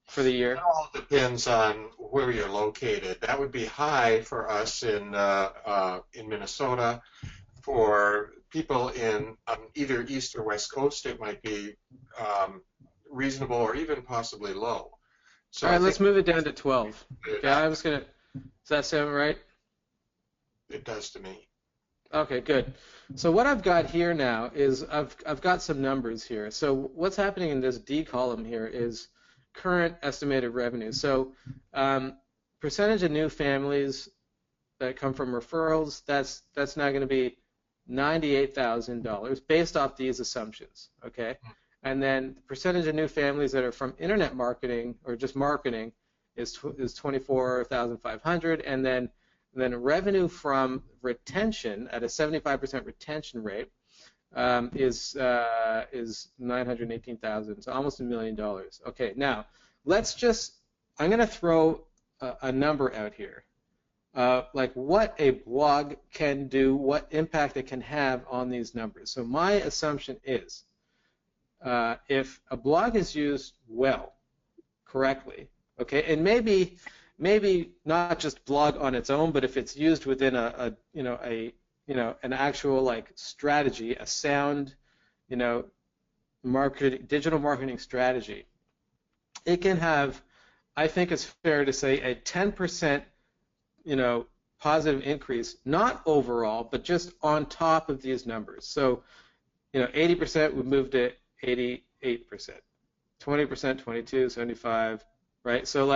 for the year? It all depends on where you're located. That would be high for us in Minnesota. For people in either East or West Coast, it might be reasonable or even possibly low. So all right, let's move it down to 12. Okay, does that sound right? It does to me. Okay, good. So what I've got here now is I've got some numbers here. So what's happening in this D column here is current estimated revenue. So percentage of new families that come from referrals, that's now going to be $98,000 based off these assumptions, okay? And then the percentage of new families that are from internet marketing or just marketing is 24,500, and then revenue from retention at a 75% retention rate is 918,000, so almost $1 million. Okay, now I'm going to throw a number out here. Like what a blog can do, what impact it can have on these numbers. So my assumption is if a blog is used well, correctly, okay, and maybe not just blog on its own, but if it's used within an actual like strategy, a sound, digital marketing strategy, it can have, I think it's fair to say, a 10% positive increase, not overall, but just on top of these numbers. So, 80% would move to 88%, 20%, 22, 75, right? So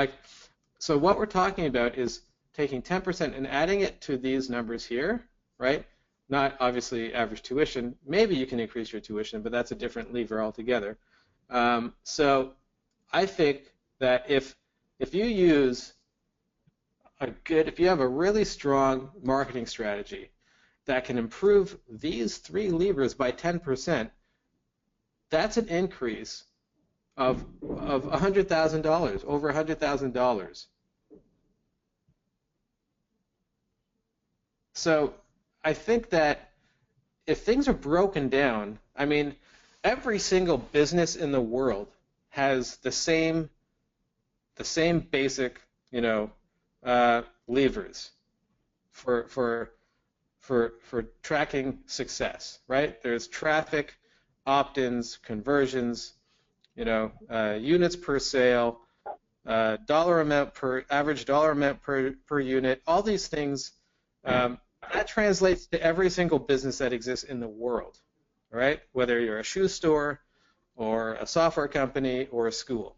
what we're talking about is taking 10% and adding it to these numbers here, right? Not obviously average tuition. Maybe you can increase your tuition, but that's a different lever altogether. So I think that if you use if you have a really strong marketing strategy that can improve these three levers by 10%, that's an increase of $100,000, over $100,000. So I think that if things are broken down, I mean, every single business in the world has the same basic, levers for tracking success, right? There's traffic, opt-ins, conversions, units per sale, average dollar amount per unit. All these things that translates to every single business that exists in the world, right? Whether you're a shoe store or a software company or a school.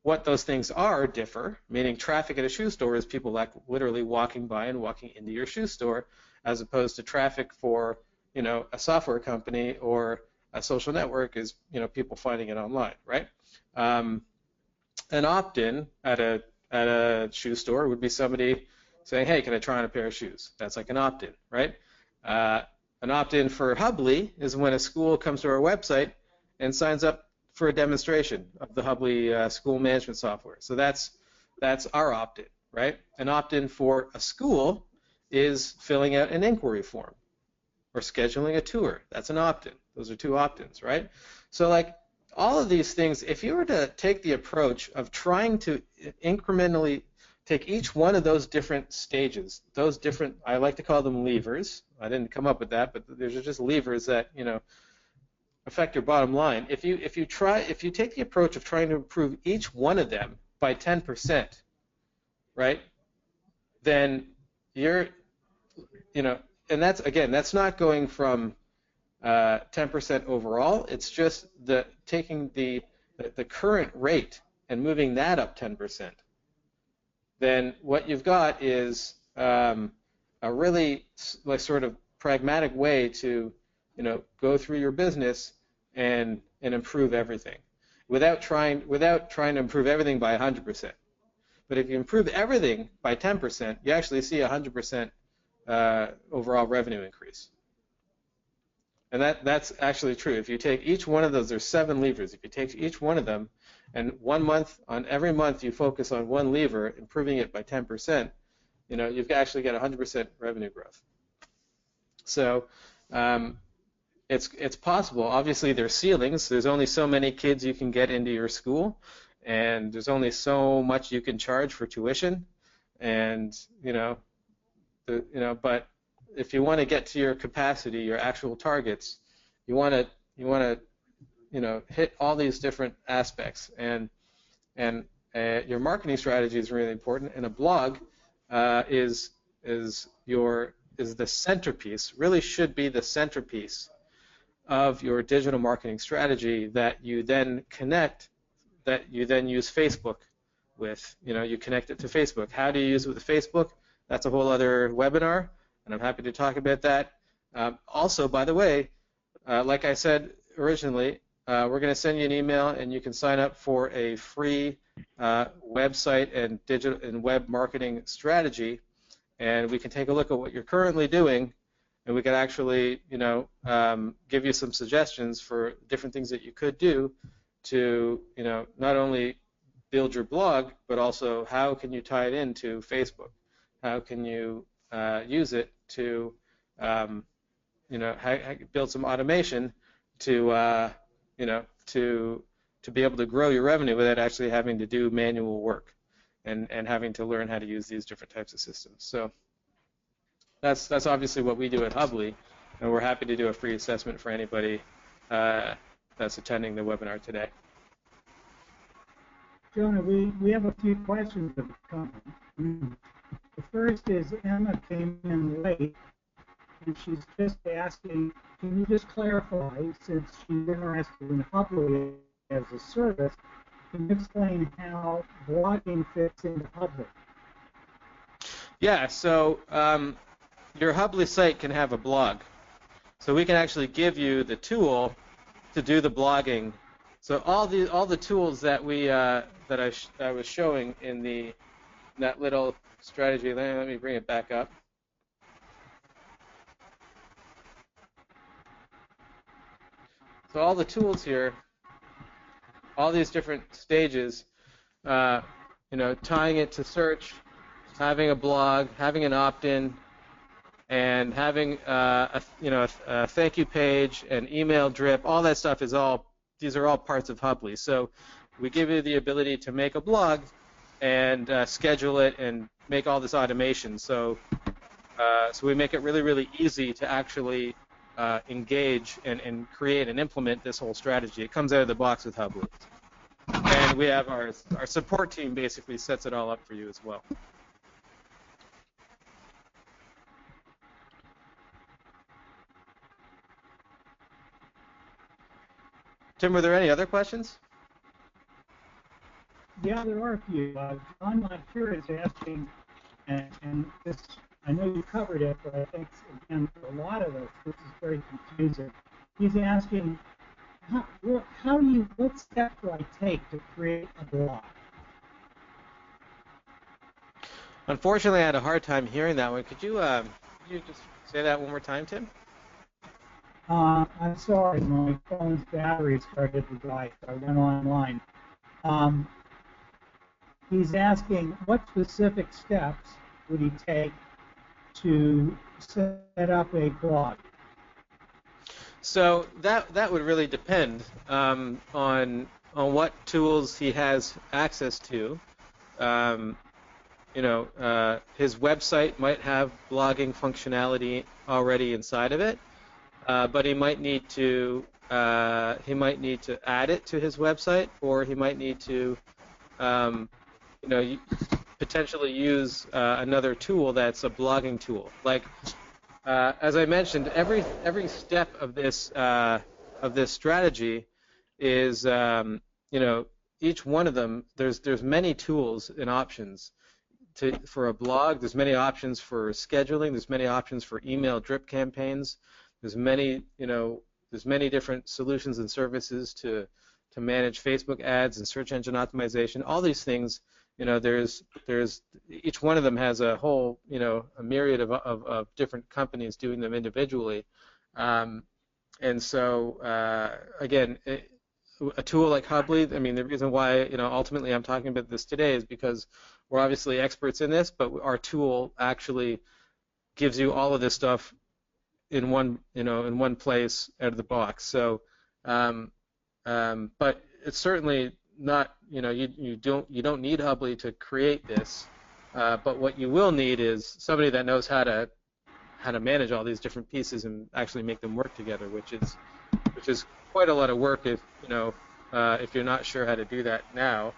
What those things differ, meaning traffic at a shoe store is people like literally walking by and walking into your shoe store, as opposed to traffic for a software company or a social network is people finding it online, right? An opt-in at a shoe store would be somebody saying, hey, can I try on a pair of shoes? That's like an opt-in, right? An opt-in for Hubly is when a school comes to our website and signs up for a demonstration of the Hubly school management software. So that's our opt-in, right? An opt-in for a school is filling out an inquiry form or scheduling a tour. That's an opt-in. Those are two opt-ins, right? So like all of these things, if you were to take the approach of trying to incrementally take each one of those different stages, those different, I like to call them levers. I didn't come up with that, but there's just levers that, affect your bottom line. If you take the approach of trying to improve each one of them by 10%, right? Then you're, and that's not going from 10% overall. It's just taking the current rate and moving that up 10%. Then what you've got is a really sort of pragmatic way to go through your business and improve everything without trying to improve everything by 100%. But if you improve everything by 10%, you actually see a 100% overall revenue increase. And that's actually true. If you take each one of those, there's 7 levers. If you take each one of them, and every month you focus on one lever, improving it by 10%, you've actually got 100% revenue growth. So it's possible. Obviously, there's ceilings. There's only so many kids you can get into your school, and there's only so much you can charge for tuition, and but if you want to get to your capacity, your actual targets, you want to hit all these different aspects, and your marketing strategy is really important. And a blog is the centerpiece. Really should be the centerpiece of your digital marketing strategy that you then use Facebook with. You connect it to Facebook. How do you use it with Facebook? That's a whole other webinar, and I'm happy to talk about that. Also, by the way, like I said originally, we're going to send you an email, and you can sign up for a free website and digital and web marketing strategy, and we can take a look at what you're currently doing, and we can actually, give you some suggestions for different things that you could do to, not only build your blog, but also how can you tie it into Facebook? How can you use it to, build some automation to, to be able to grow your revenue without actually having to do manual work and having to learn how to use these different types of systems. So that's obviously what we do at Hubly, and we're happy to do a free assessment for anybody that's attending the webinar today. Jonah, we have a few questions that have come. The first is Emma came in late, and she's just asking, can you just clarify, since she's interested in Hubly as a service, can you explain how blogging fits into Hubly? Yeah, so your Hubly site can have a blog. So we can actually give you the tool to do the blogging. So all the tools that I was showing in that little strategy. Let me bring it back up. So all the tools here, all these different stages, tying it to search, having a blog, having an opt-in, and having a thank you page, an email drip. All that stuff these are all parts of Hubly. So we give you the ability to make a blog and schedule it and make all this automation. So we make it really, really easy to actually engage and create and implement this whole strategy. It comes out of the box with Hubly. And we have our support team basically sets it all up for you as well. Tim, were there any other questions? Yeah, there are a few. John Landon is asking, and this, I know you covered it, but I think, again, for a lot of us, this is very confusing. He's asking, what step do I take to create a blog? Unfortunately, I had a hard time hearing that one. Could you just say that one more time, Tim? I'm sorry, my phone's battery started to die, so I went online. He's asking what specific steps would he take to set up a blog? So that would really depend on what tools he has access to. His website might have blogging functionality already inside of it, but he might need to add it to his website, or he might need to potentially use another tool that's a blogging tool. Like as I mentioned, every step of this strategy is each one of them. There's many tools and options for a blog. There's many options for scheduling. There's many options for email drip campaigns. There's many different solutions and services to manage Facebook ads and search engine optimization. All these things, there's each one of them has a whole, a myriad of different companies doing them individually. And so again, a tool like Hubly, I mean, the reason why, ultimately I'm talking about this today is because we're obviously experts in this, but our tool actually gives you all of this stuff in one, in one place out of the box. So, but it's certainly not, you don't need Hubly to create this, but what you will need is somebody that knows how to manage all these different pieces and actually make them work together, which is quite a lot of work if you're not sure how to do that now.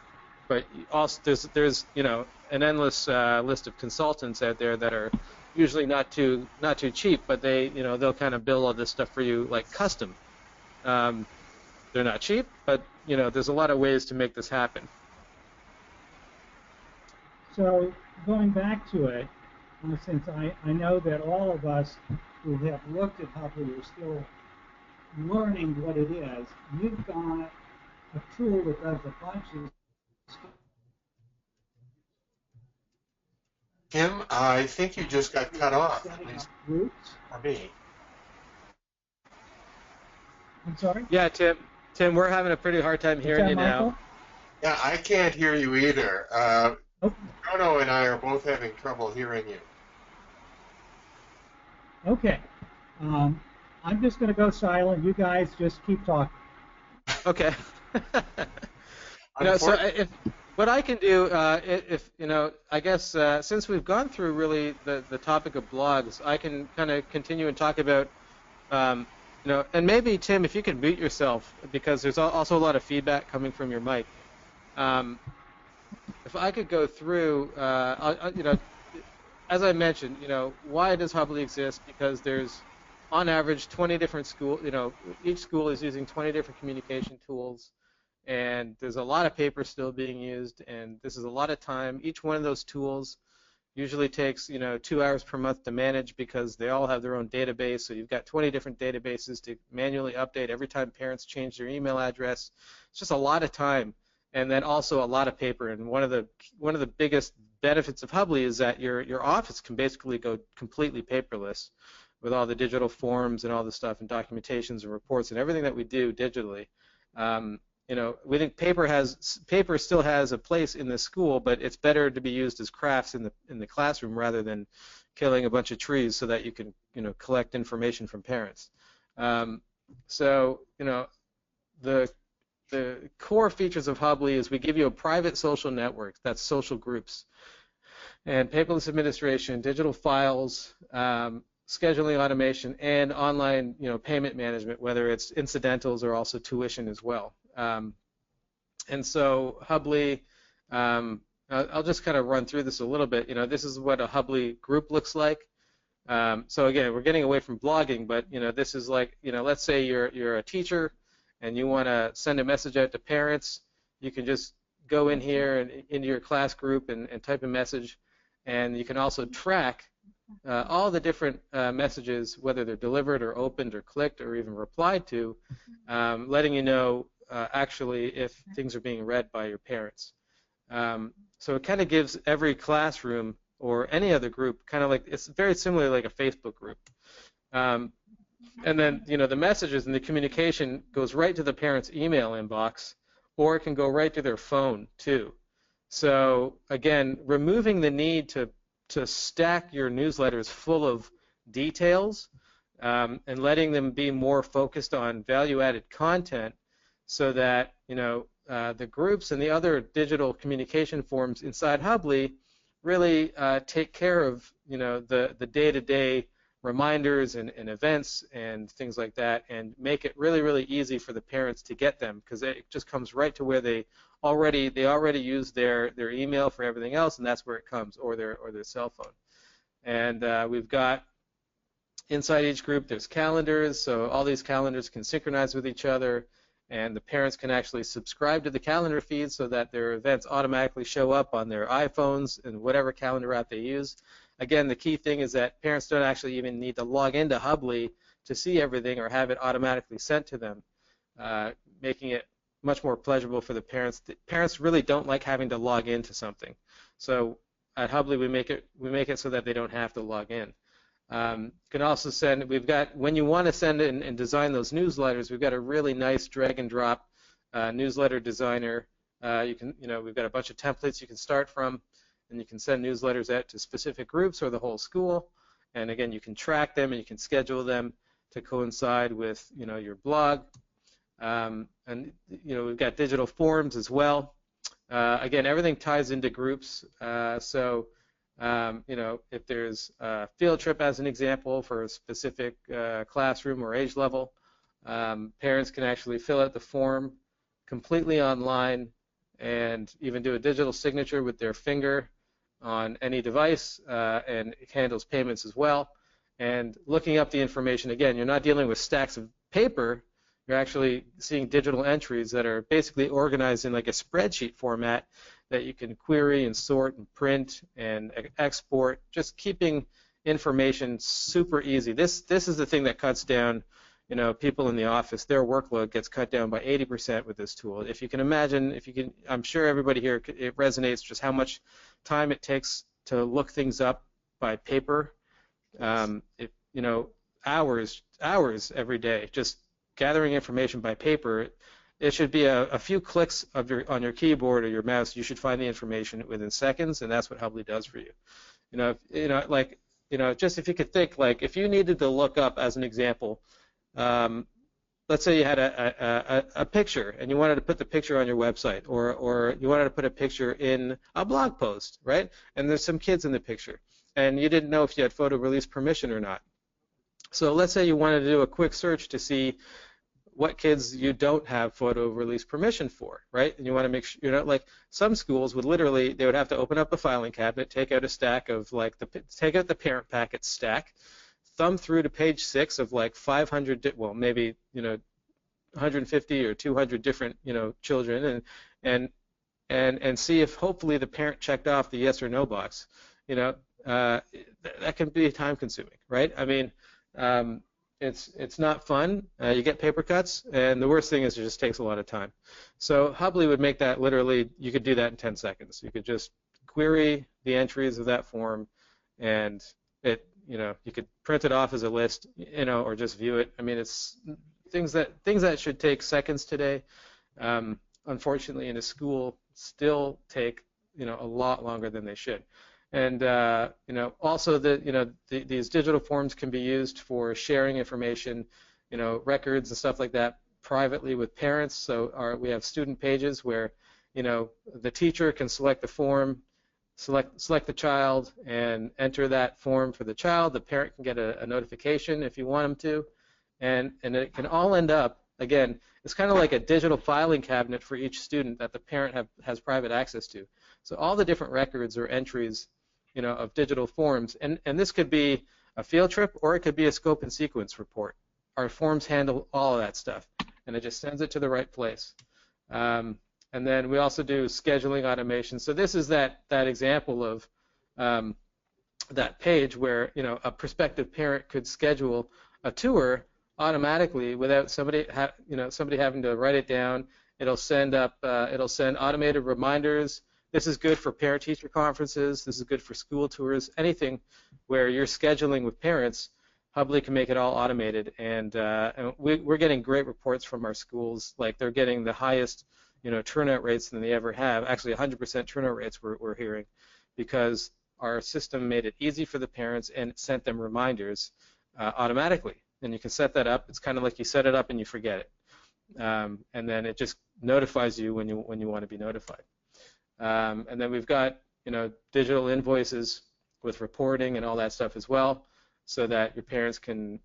But also there's an endless list of consultants out there that are usually not too cheap, but they'll kind of build all this stuff for you like custom. They're not cheap, but there's a lot of ways to make this happen. So going back to it, since I know that all of us who have looked at Hubly are still learning what it is, you've got a tool that does a bunch of stuff. Tim, I think you just got cut off, at least Groups. for me. I'm sorry? Yeah, Tim, we're having a pretty hard time hearing you now. Yeah, I can't hear you either. Jono and I are both having trouble hearing you. Okay. I'm just going to go silent. You guys just keep talking. Okay. What I can do, I guess since we've gone through really the topic of blogs, I can kind of continue and talk about, and maybe Tim, if you could mute yourself because there's also a lot of feedback coming from your mic. If I could go through, as I mentioned, why does Hubly exist? Because there's, on average, 20 different schools. Each school is using 20 different communication tools, and there's a lot of paper still being used, and this is a lot of time. Each one of those tools usually takes 2 hours per month to manage because they all have their own database. So you've got 20 different databases to manually update every time parents change their email address. It's just a lot of time, and then also a lot of paper. And one of the biggest benefits of Hubly is that your office can basically go completely paperless with all the digital forms and all the stuff and documentations and reports and everything that we do digitally. We think paper still has a place in the school, but it's better to be used as crafts in the classroom rather than killing a bunch of trees so that you can collect information from parents. So the core features of Hubly is we give you a private social network, that's social groups, and paperless administration, digital files, scheduling automation, and online payment management, whether it's incidentals or also tuition as well. And so Hubly, I'll just kind of run through this a little bit. This is what a Hubly group looks like. So again, we're getting away from blogging, but this is like, let's say you're a teacher and you want to send a message out to parents. You can just go in here and into your class group and type a message, and you can also track all the different messages, whether they're delivered or opened or clicked or even replied to, letting you know actually if things are being read by your parents. So it kind of gives every classroom or any other group kind of like, it's very similar like a Facebook group. And then the messages and the communication goes right to the parent's email inbox, or it can go right to their phone too. So again, removing the need to stack your newsletters full of details and letting them be more focused on value-added content, so that the groups and the other digital communication forms inside Hubly really take care of the day-to-day reminders and events and things like that, and make it really, really easy for the parents to get them, because it just comes right to where they already use their email for everything else, and that's where it comes, or their cell phone. And we've got inside each group there's calendars, so all these calendars can synchronize with each other, and the parents can actually subscribe to the calendar feed so that their events automatically show up on their iPhones and whatever calendar app they use. Again, the key thing is that parents don't actually even need to log into Hubly to see everything or have it automatically sent to them, making it much more pleasurable for the parents. The parents really don't like having to log into something. So at Hubly, we make it so that they don't have to log in. You can also send, when you want to send and design those newsletters, we've got a really nice drag and drop newsletter designer. We've got a bunch of templates you can start from, and you can send newsletters out to specific groups or the whole school. And again, you can track them and you can schedule them to coincide with, your blog. We've got digital forms as well. Again, everything ties into groups. If there's a field trip as an example for a specific classroom or age level, parents can actually fill out the form completely online and even do a digital signature with their finger on any device, and it handles payments as well. And looking up the information, again, you're not dealing with stacks of paper. You're actually seeing digital entries that are basically organized in like a spreadsheet format that you can query and sort and print and export, just keeping information super easy. This is the thing that cuts down, people in the office, their workload gets cut down by 80% with this tool. If you can imagine, I'm sure everybody here, it resonates just how much time it takes to look things up by paper. Hours every day, just gathering information by paper. It should be a few clicks on your keyboard or your mouse. You should find the information within seconds, and that's what Hubly does for you. Just if you could think, like, if you needed to look up, as an example, let's say you had a picture and you wanted to put the picture on your website, or you wanted to put a picture in a blog post, right? And there's some kids in the picture, and you didn't know if you had photo release permission or not. So let's say you wanted to do a quick search to see what kids you don't have photo release permission for, right? And you want to make sure, like some schools would literally, they would have to open up a filing cabinet, take out a stack of take out the parent packet stack, thumb through to page 6 of like 500, maybe 150 or 200 different children, and see if hopefully the parent checked off the yes or no box. That can be time consuming, right? I mean, it's not fun. You get paper cuts, and the worst thing is it just takes a lot of time. So Hubly would make that literally, you could do that in 10 seconds. You could just query the entries of that form, and you could print it off as a list, or just view it. I mean, it's things that should take seconds today, unfortunately in a school still take a lot longer than they should. And also these digital forms can be used for sharing information, records and stuff like that privately with parents. So we have student pages where the teacher can select the form, select the child, and enter that form for the child. The parent can get a notification if you want them to, and it can all end up, again, it's kind of like a digital filing cabinet for each student that the parent has private access to. So all the different records or entries of digital forms, and this could be a field trip or it could be a scope and sequence report. Our forms handle all of that stuff, and it just sends it to the right place. And then we also do scheduling automation. So this is that example of that page where a prospective parent could schedule a tour automatically without somebody having to write it down. It'll send automated reminders. This is good for parent-teacher conferences. This is good for school tours. Anything where you're scheduling with parents, Hubly can make it all automated. And we're getting great reports from our schools. Like they're getting the highest, turnout rates than they ever have. Actually, 100% turnout rates we're hearing, because our system made it easy for the parents and it sent them reminders automatically. And you can set that up. It's kind of like you set it up and you forget it, and then it just notifies you when you want to be notified. And then we've got digital invoices with reporting and all that stuff as well. so that your parents can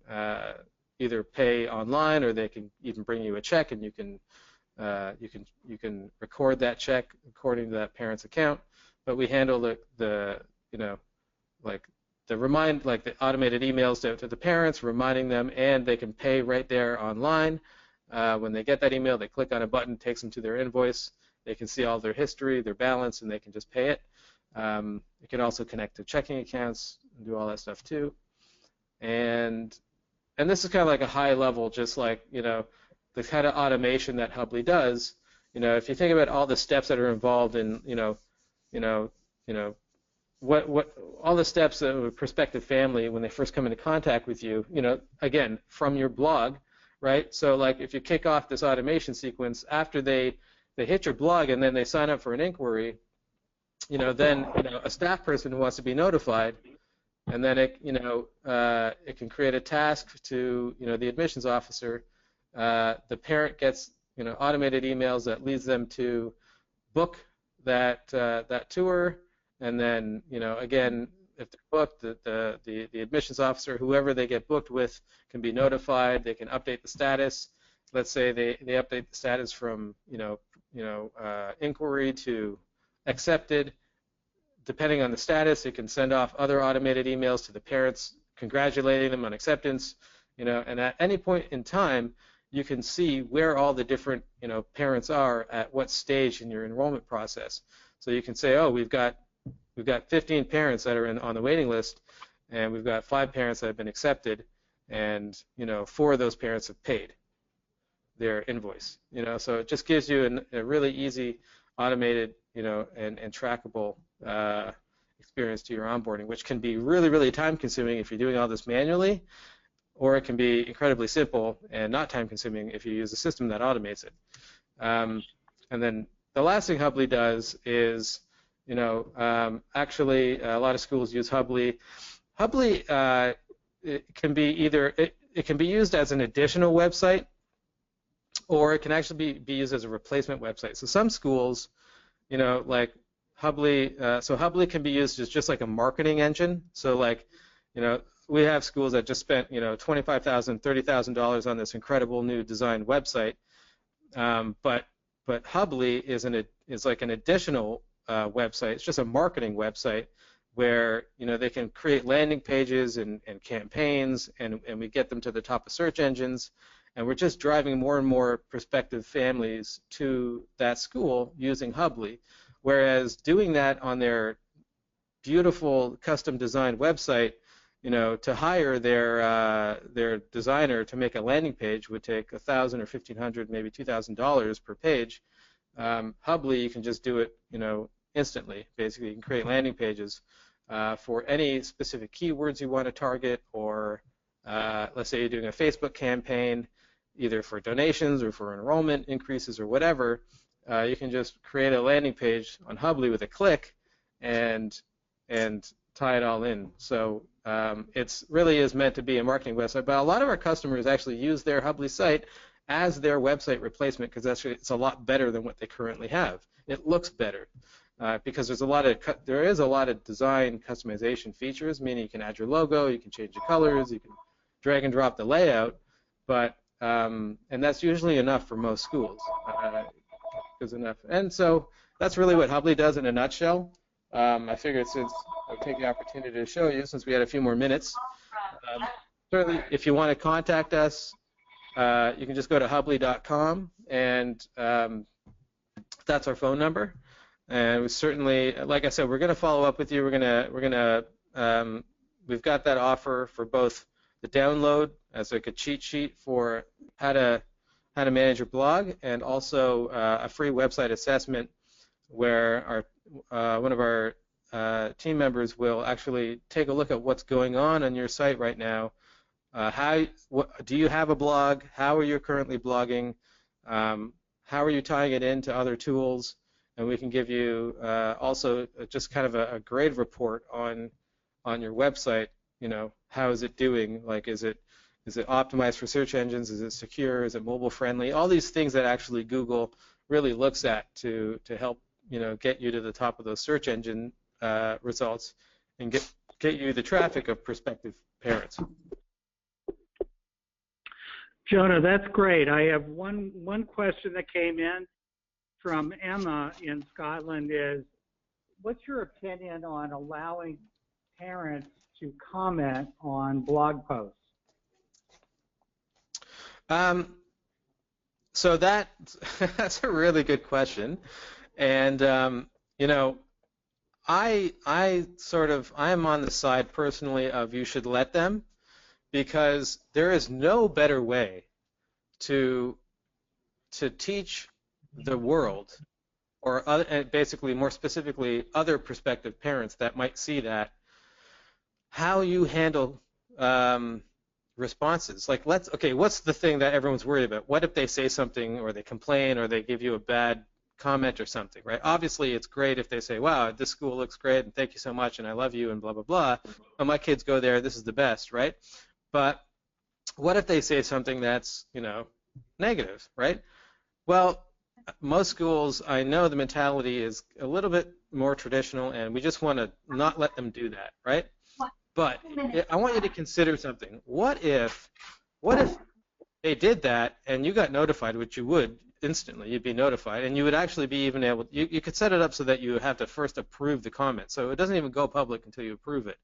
either pay online, or they can even bring you a check, and you can record that check according to that parent's account. But we handle the automated emails to the parents, reminding them, and they can pay right there online. When they get that email, they click on a button, takes them to their invoice. They can see all their history, their balance, and they can just pay it. You can also connect to checking accounts and do all that stuff too. And this is kind of like a high level, just like, the kind of automation that Hubly does. If you think about all the steps that are involved in, what all the steps of a prospective family when they first come into contact with you, again, from your blog, right? So like if you kick off this automation sequence after they hit your blog and then they sign up for an inquiry, then a staff person wants to be notified, and then it can create a task to the admissions officer. The parent gets automated emails that leads them to book that tour, and then again, if they're booked, the admissions officer, whoever they get booked with, can be notified. They can update the status. Let's say they update the status from inquiry to accepted. Depending on the status, it can send off other automated emails to the parents congratulating them on acceptance. And at any point in time, you can see where all the different parents are at what stage in your enrollment process. So you can say, oh, we've got 15 parents that are on the waiting list, and we've got 5 parents that have been accepted, and 4 of those parents have paid their invoice. So it just gives you a really easy, automated, and trackable experience to your onboarding, which can be really, really time-consuming if you're doing all this manually, or it can be incredibly simple and not time-consuming if you use a system that automates it. And then the last thing Hubly does is, actually a lot of schools use Hubly. Hubly it can be used as an additional website, or it can actually be used as a replacement website. So some schools, like Hubly, so Hubly can be used as just like a marketing engine. So like, we have schools that just spent, $25,000, $30,000 on this incredible new designed website, but Hubly is like an additional website. It's just a marketing website where they can create landing pages and campaigns, and we get them to the top of search engines, and we're just driving more and more prospective families to that school using Hubly. Whereas doing that on their beautiful custom designed website, to hire their designer to make a landing page would take $1,000 or $1,500, maybe $2,000 per page. Hubly, you can just do it, instantly. Basically, you can create landing pages for any specific keywords you want to target, or let's say you're doing a Facebook campaign, either for donations or for enrollment increases or whatever. You can just create a landing page on Hubly with a click and tie it all in. So it really is meant to be a marketing website, but a lot of our customers actually use their Hubly site as their website replacement, because it's a lot better than what they currently have. It looks better because there is a lot of design customization features, meaning you can add your logo, you can change the colors, you can drag and drop the layout, but and that's usually enough for most schools. Is enough, and so that's really what Hubly does in a nutshell. I figured since I'll take the opportunity to show you, since we had a few more minutes. Certainly, if you want to contact us, you can just go to hubly.com, and that's our phone number. And we certainly, like I said, we're going to follow up with you. We've got that offer for both the download as like a cheat sheet for how to manage your blog, and also a free website assessment where one of our team members will actually take a look at what's going on your site right now. Do you have a blog? How are you currently blogging? How are you tying it into other tools? And we can give you also just kind of a grade report on your website. How is it doing? Like, is it optimized for search engines? Is it secure? Is it mobile friendly? All these things that actually Google really looks at to help get you to the top of those search engine results and get you the traffic of prospective parents. Jono, that's great. I have one question that came in from Emma in Scotland is, what's your opinion on allowing parents to comment on blog posts? So that's a really good question, and you know, I am on the side personally of you should let them, because there is no better way to teach the world, or basically more specifically other prospective parents that might see that, how you handle responses. Like, what's the thing that everyone's worried about? What if they say something, or they complain, or they give you a bad comment or something, right? Obviously, it's great if they say, wow, this school looks great, and thank you so much, and I love you, and blah, blah, blah. Oh, my kids go there, this is the best, right? But what if they say something that's, negative, right? Well, most schools, I know the mentality is a little bit more traditional, and we just want to not let them do that, right? But I want you to consider something. What if they did that and you got notified, which you would instantly, you'd be notified, and you would actually be even able, you could set it up so that you have to first approve the comment. So it doesn't even go public until you approve it.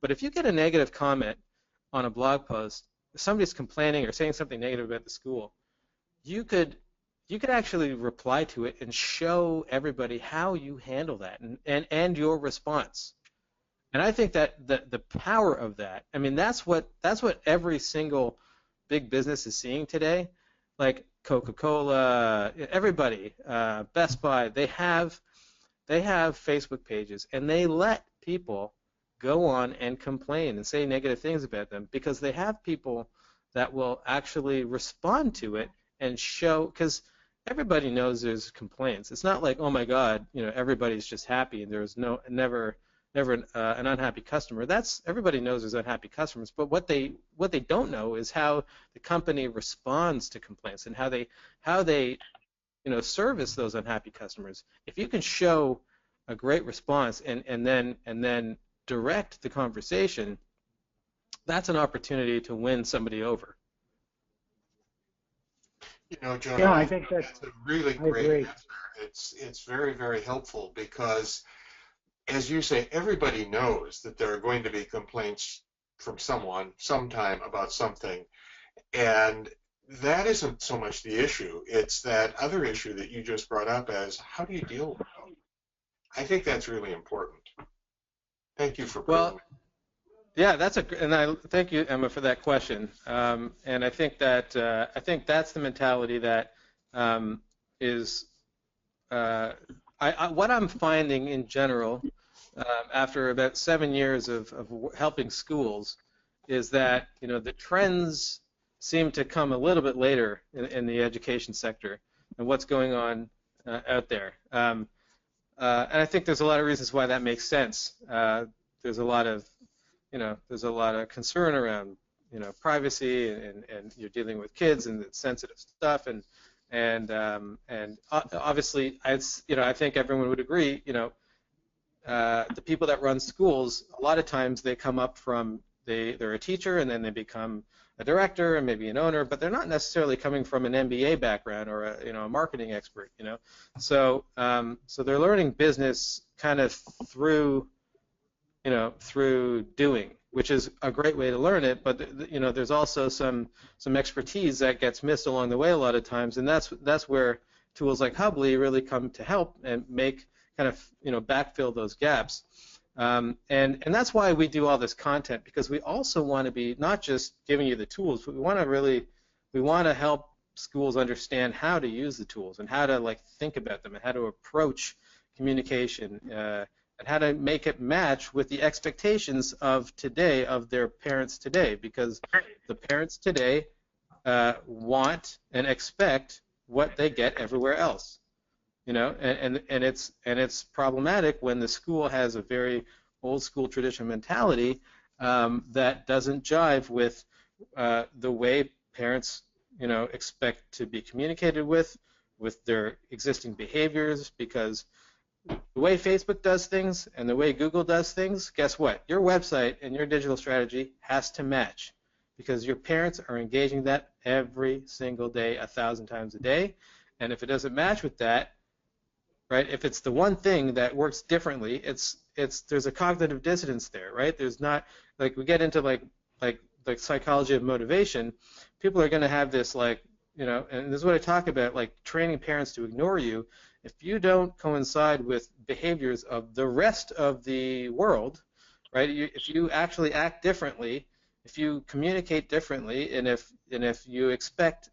But if you get a negative comment on a blog post, if somebody's complaining or saying something negative about the school, you could actually reply to it and show everybody how you handle that and your response. And I think that the power of that, I mean, that's what every single big business is seeing today. Like Coca-Cola, everybody, Best Buy, they have Facebook pages, and they let people go on and complain and say negative things about them, because they have people that will actually respond to it and show, because everybody knows there's complaints. It's not like, oh my God, everybody's just happy and there's never an unhappy customer. Everybody knows there's unhappy customers, but what they don't know is how the company responds to complaints and how they service those unhappy customers. If you can show a great response and then direct the conversation, that's an opportunity to win somebody over. Jono, yeah, I think that's a really great answer. It's very, very helpful, because, as you say, everybody knows that there are going to be complaints from someone sometime about something, and that isn't so much the issue. It's that other issue that you just brought up as, how do you deal with them? I think that's really important. Thank you for bringing it. Yeah, and I thank you, Emma, for that question. And I think that's the mentality that is what I'm finding in general after about 7 years of helping schools is that the trends seem to come a little bit later in the education sector and what's going on out there. And I think there's a lot of reasons why that makes sense. There's a lot of concern around privacy, and you're dealing with kids and it's sensitive stuff, and obviously I think everyone would agree, the people that run schools, a lot of times they come up from they're a teacher and then they become a director and maybe an owner, but they're not necessarily coming from an MBA background or a marketing expert, So they're learning business kind of through doing, which is a great way to learn it, but there's also some expertise that gets missed along the way a lot of times, and that's where tools like Hubly really come to help and make kind of backfill those gaps. And that's why we do all this content, because we also want to be not just giving you the tools, but we want to help schools understand how to use the tools and how to think about them and how to approach communication and how to make it match with the expectations of today, of their parents today, because the parents today want and expect what they get everywhere else. And it's problematic when the school has a very old school traditional mentality that doesn't jive with the way parents expect to be communicated with their existing behaviors, because the way Facebook does things and the way Google does things, guess what? Your website and your digital strategy has to match because your parents are engaging that every single day, 1,000 times a day. And if it doesn't match with that, right? If it's the one thing that works differently, there's a cognitive dissonance there, right? There's not like we get into like psychology of motivation. People are going to have this and this is what I talk about, like training parents to ignore you. If you don't coincide with behaviors of the rest of the world, right? If you actually act differently, if you communicate differently, and if you expect,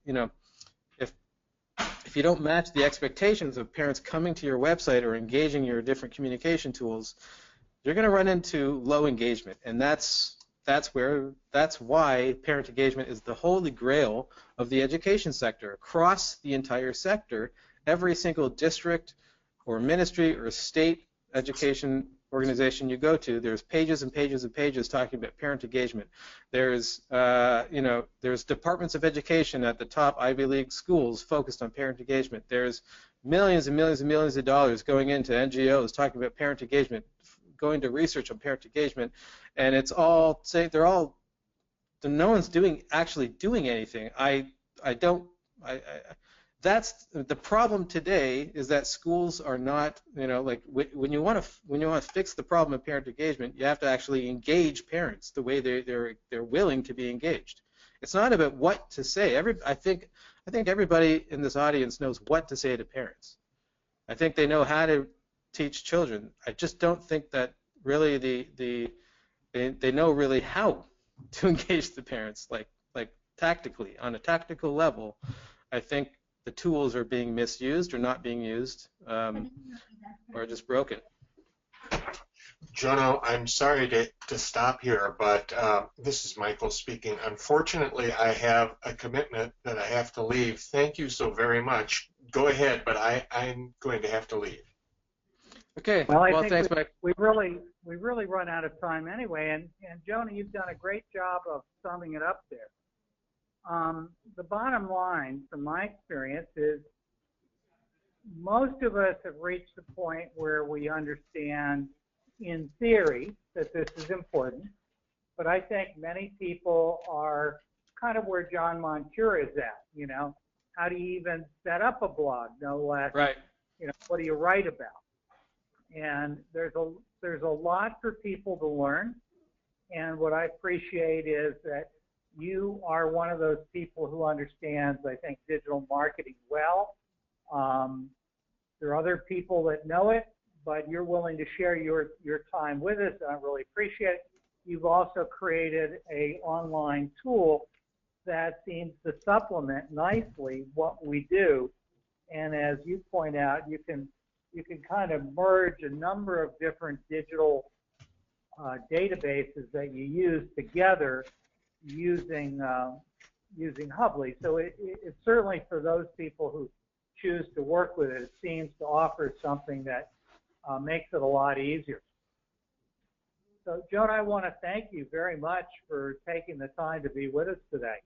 if you don't match the expectations of parents coming to your website or engaging your different communication tools, you're going to run into low engagement, and that's why parent engagement is the holy grail of the education sector. Across the entire sector, every single district or ministry or state education organization you go to, there's pages and pages and pages talking about parent engagement. There's there's departments of education at the top Ivy League schools focused on parent engagement. There's millions and millions and millions of dollars going into NGOs talking about parent engagement, going to research on parent engagement, and it's all saying no one's actually doing anything. That's the problem today, is that schools are not, when you want to fix the problem of parent engagement, you have to actually engage parents the way they're willing to be engaged. It's not about what to say. I think everybody in this audience knows what to say to parents. I think they know how to teach children. I just don't think that really they know really how to engage the parents, like tactically, on a tactical level. I think the tools are being misused or not being used, or just broken. Jono, I'm sorry to stop here, but this is Michael speaking. Unfortunately, I have a commitment that I have to leave. Thank you so very much. Go ahead, but I'm going to have to leave. Okay. Well, I think thanks, Mike. we really run out of time anyway, and Jono, you've done a great job of summing it up there. The bottom line, from my experience, is most of us have reached the point where we understand, in theory, that this is important, but I think many people are kind of where John Montour is at. How do you even set up a blog, no less? Right. What do you write about? And there's a lot for people to learn, and what I appreciate is that you are one of those people who understands, I think, digital marketing well. There are other people that know it, but you're willing to share your time with us, and I really appreciate it. You've also created an online tool that seems to supplement nicely what we do. And as you point out, you can kind of merge a number of different digital databases that you use together using Hubly. So it's certainly, for those people who choose to work with it, it seems to offer something that makes it a lot easier. So, Joan, I want to thank you very much for taking the time to be with us today.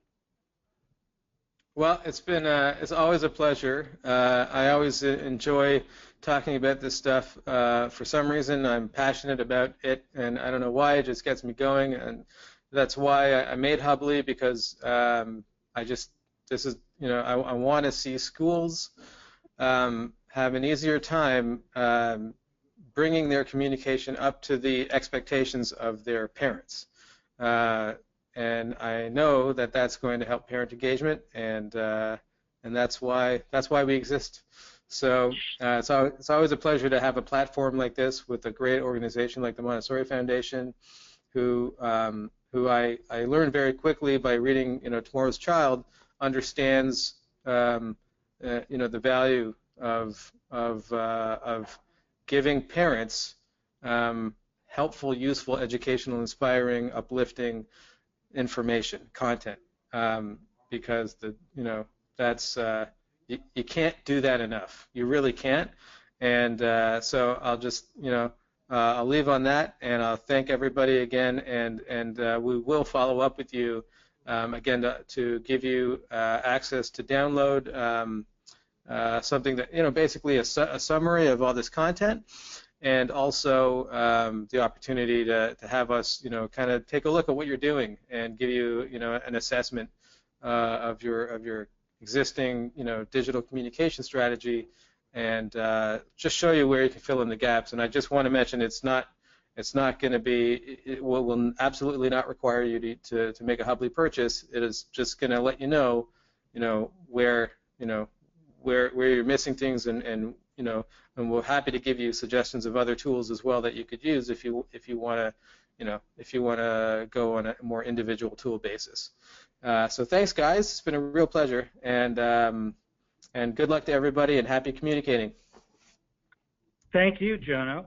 Well, it's always a pleasure. I always enjoy talking about this stuff. For some reason, I'm passionate about it, and I don't know why. It just gets me going, and that's why I made Hubly, because I want to see schools have an easier time bringing their communication up to the expectations of their parents. And I know that that's going to help parent engagement, and that's why we exist. So it's always a pleasure to have a platform like this with a great organization like the Montessori Foundation, who I learned very quickly by reading, Tomorrow's Child, understands the value of giving parents helpful, useful, educational, inspiring, uplifting information, content, because that's you can't do that enough. You really can't. And so I'll just I'll leave on that, and I'll thank everybody again, and we will follow up with you again to give you access to download something that, basically a summary of all this content, and also the opportunity to have us, kind of take a look at what you're doing and give you, an assessment of your existing, digital communication strategy, and just show you where you can fill in the gaps. And I just want to mention it's not going to be, it will absolutely not require you to make a Hubly purchase. It is just going to let you know, where you're missing things, and we're happy to give you suggestions of other tools as well that you could use if you want to go on a more individual tool basis. So thanks, guys. It's been a real pleasure, and good luck to everybody, and happy communicating. Thank you, Jono.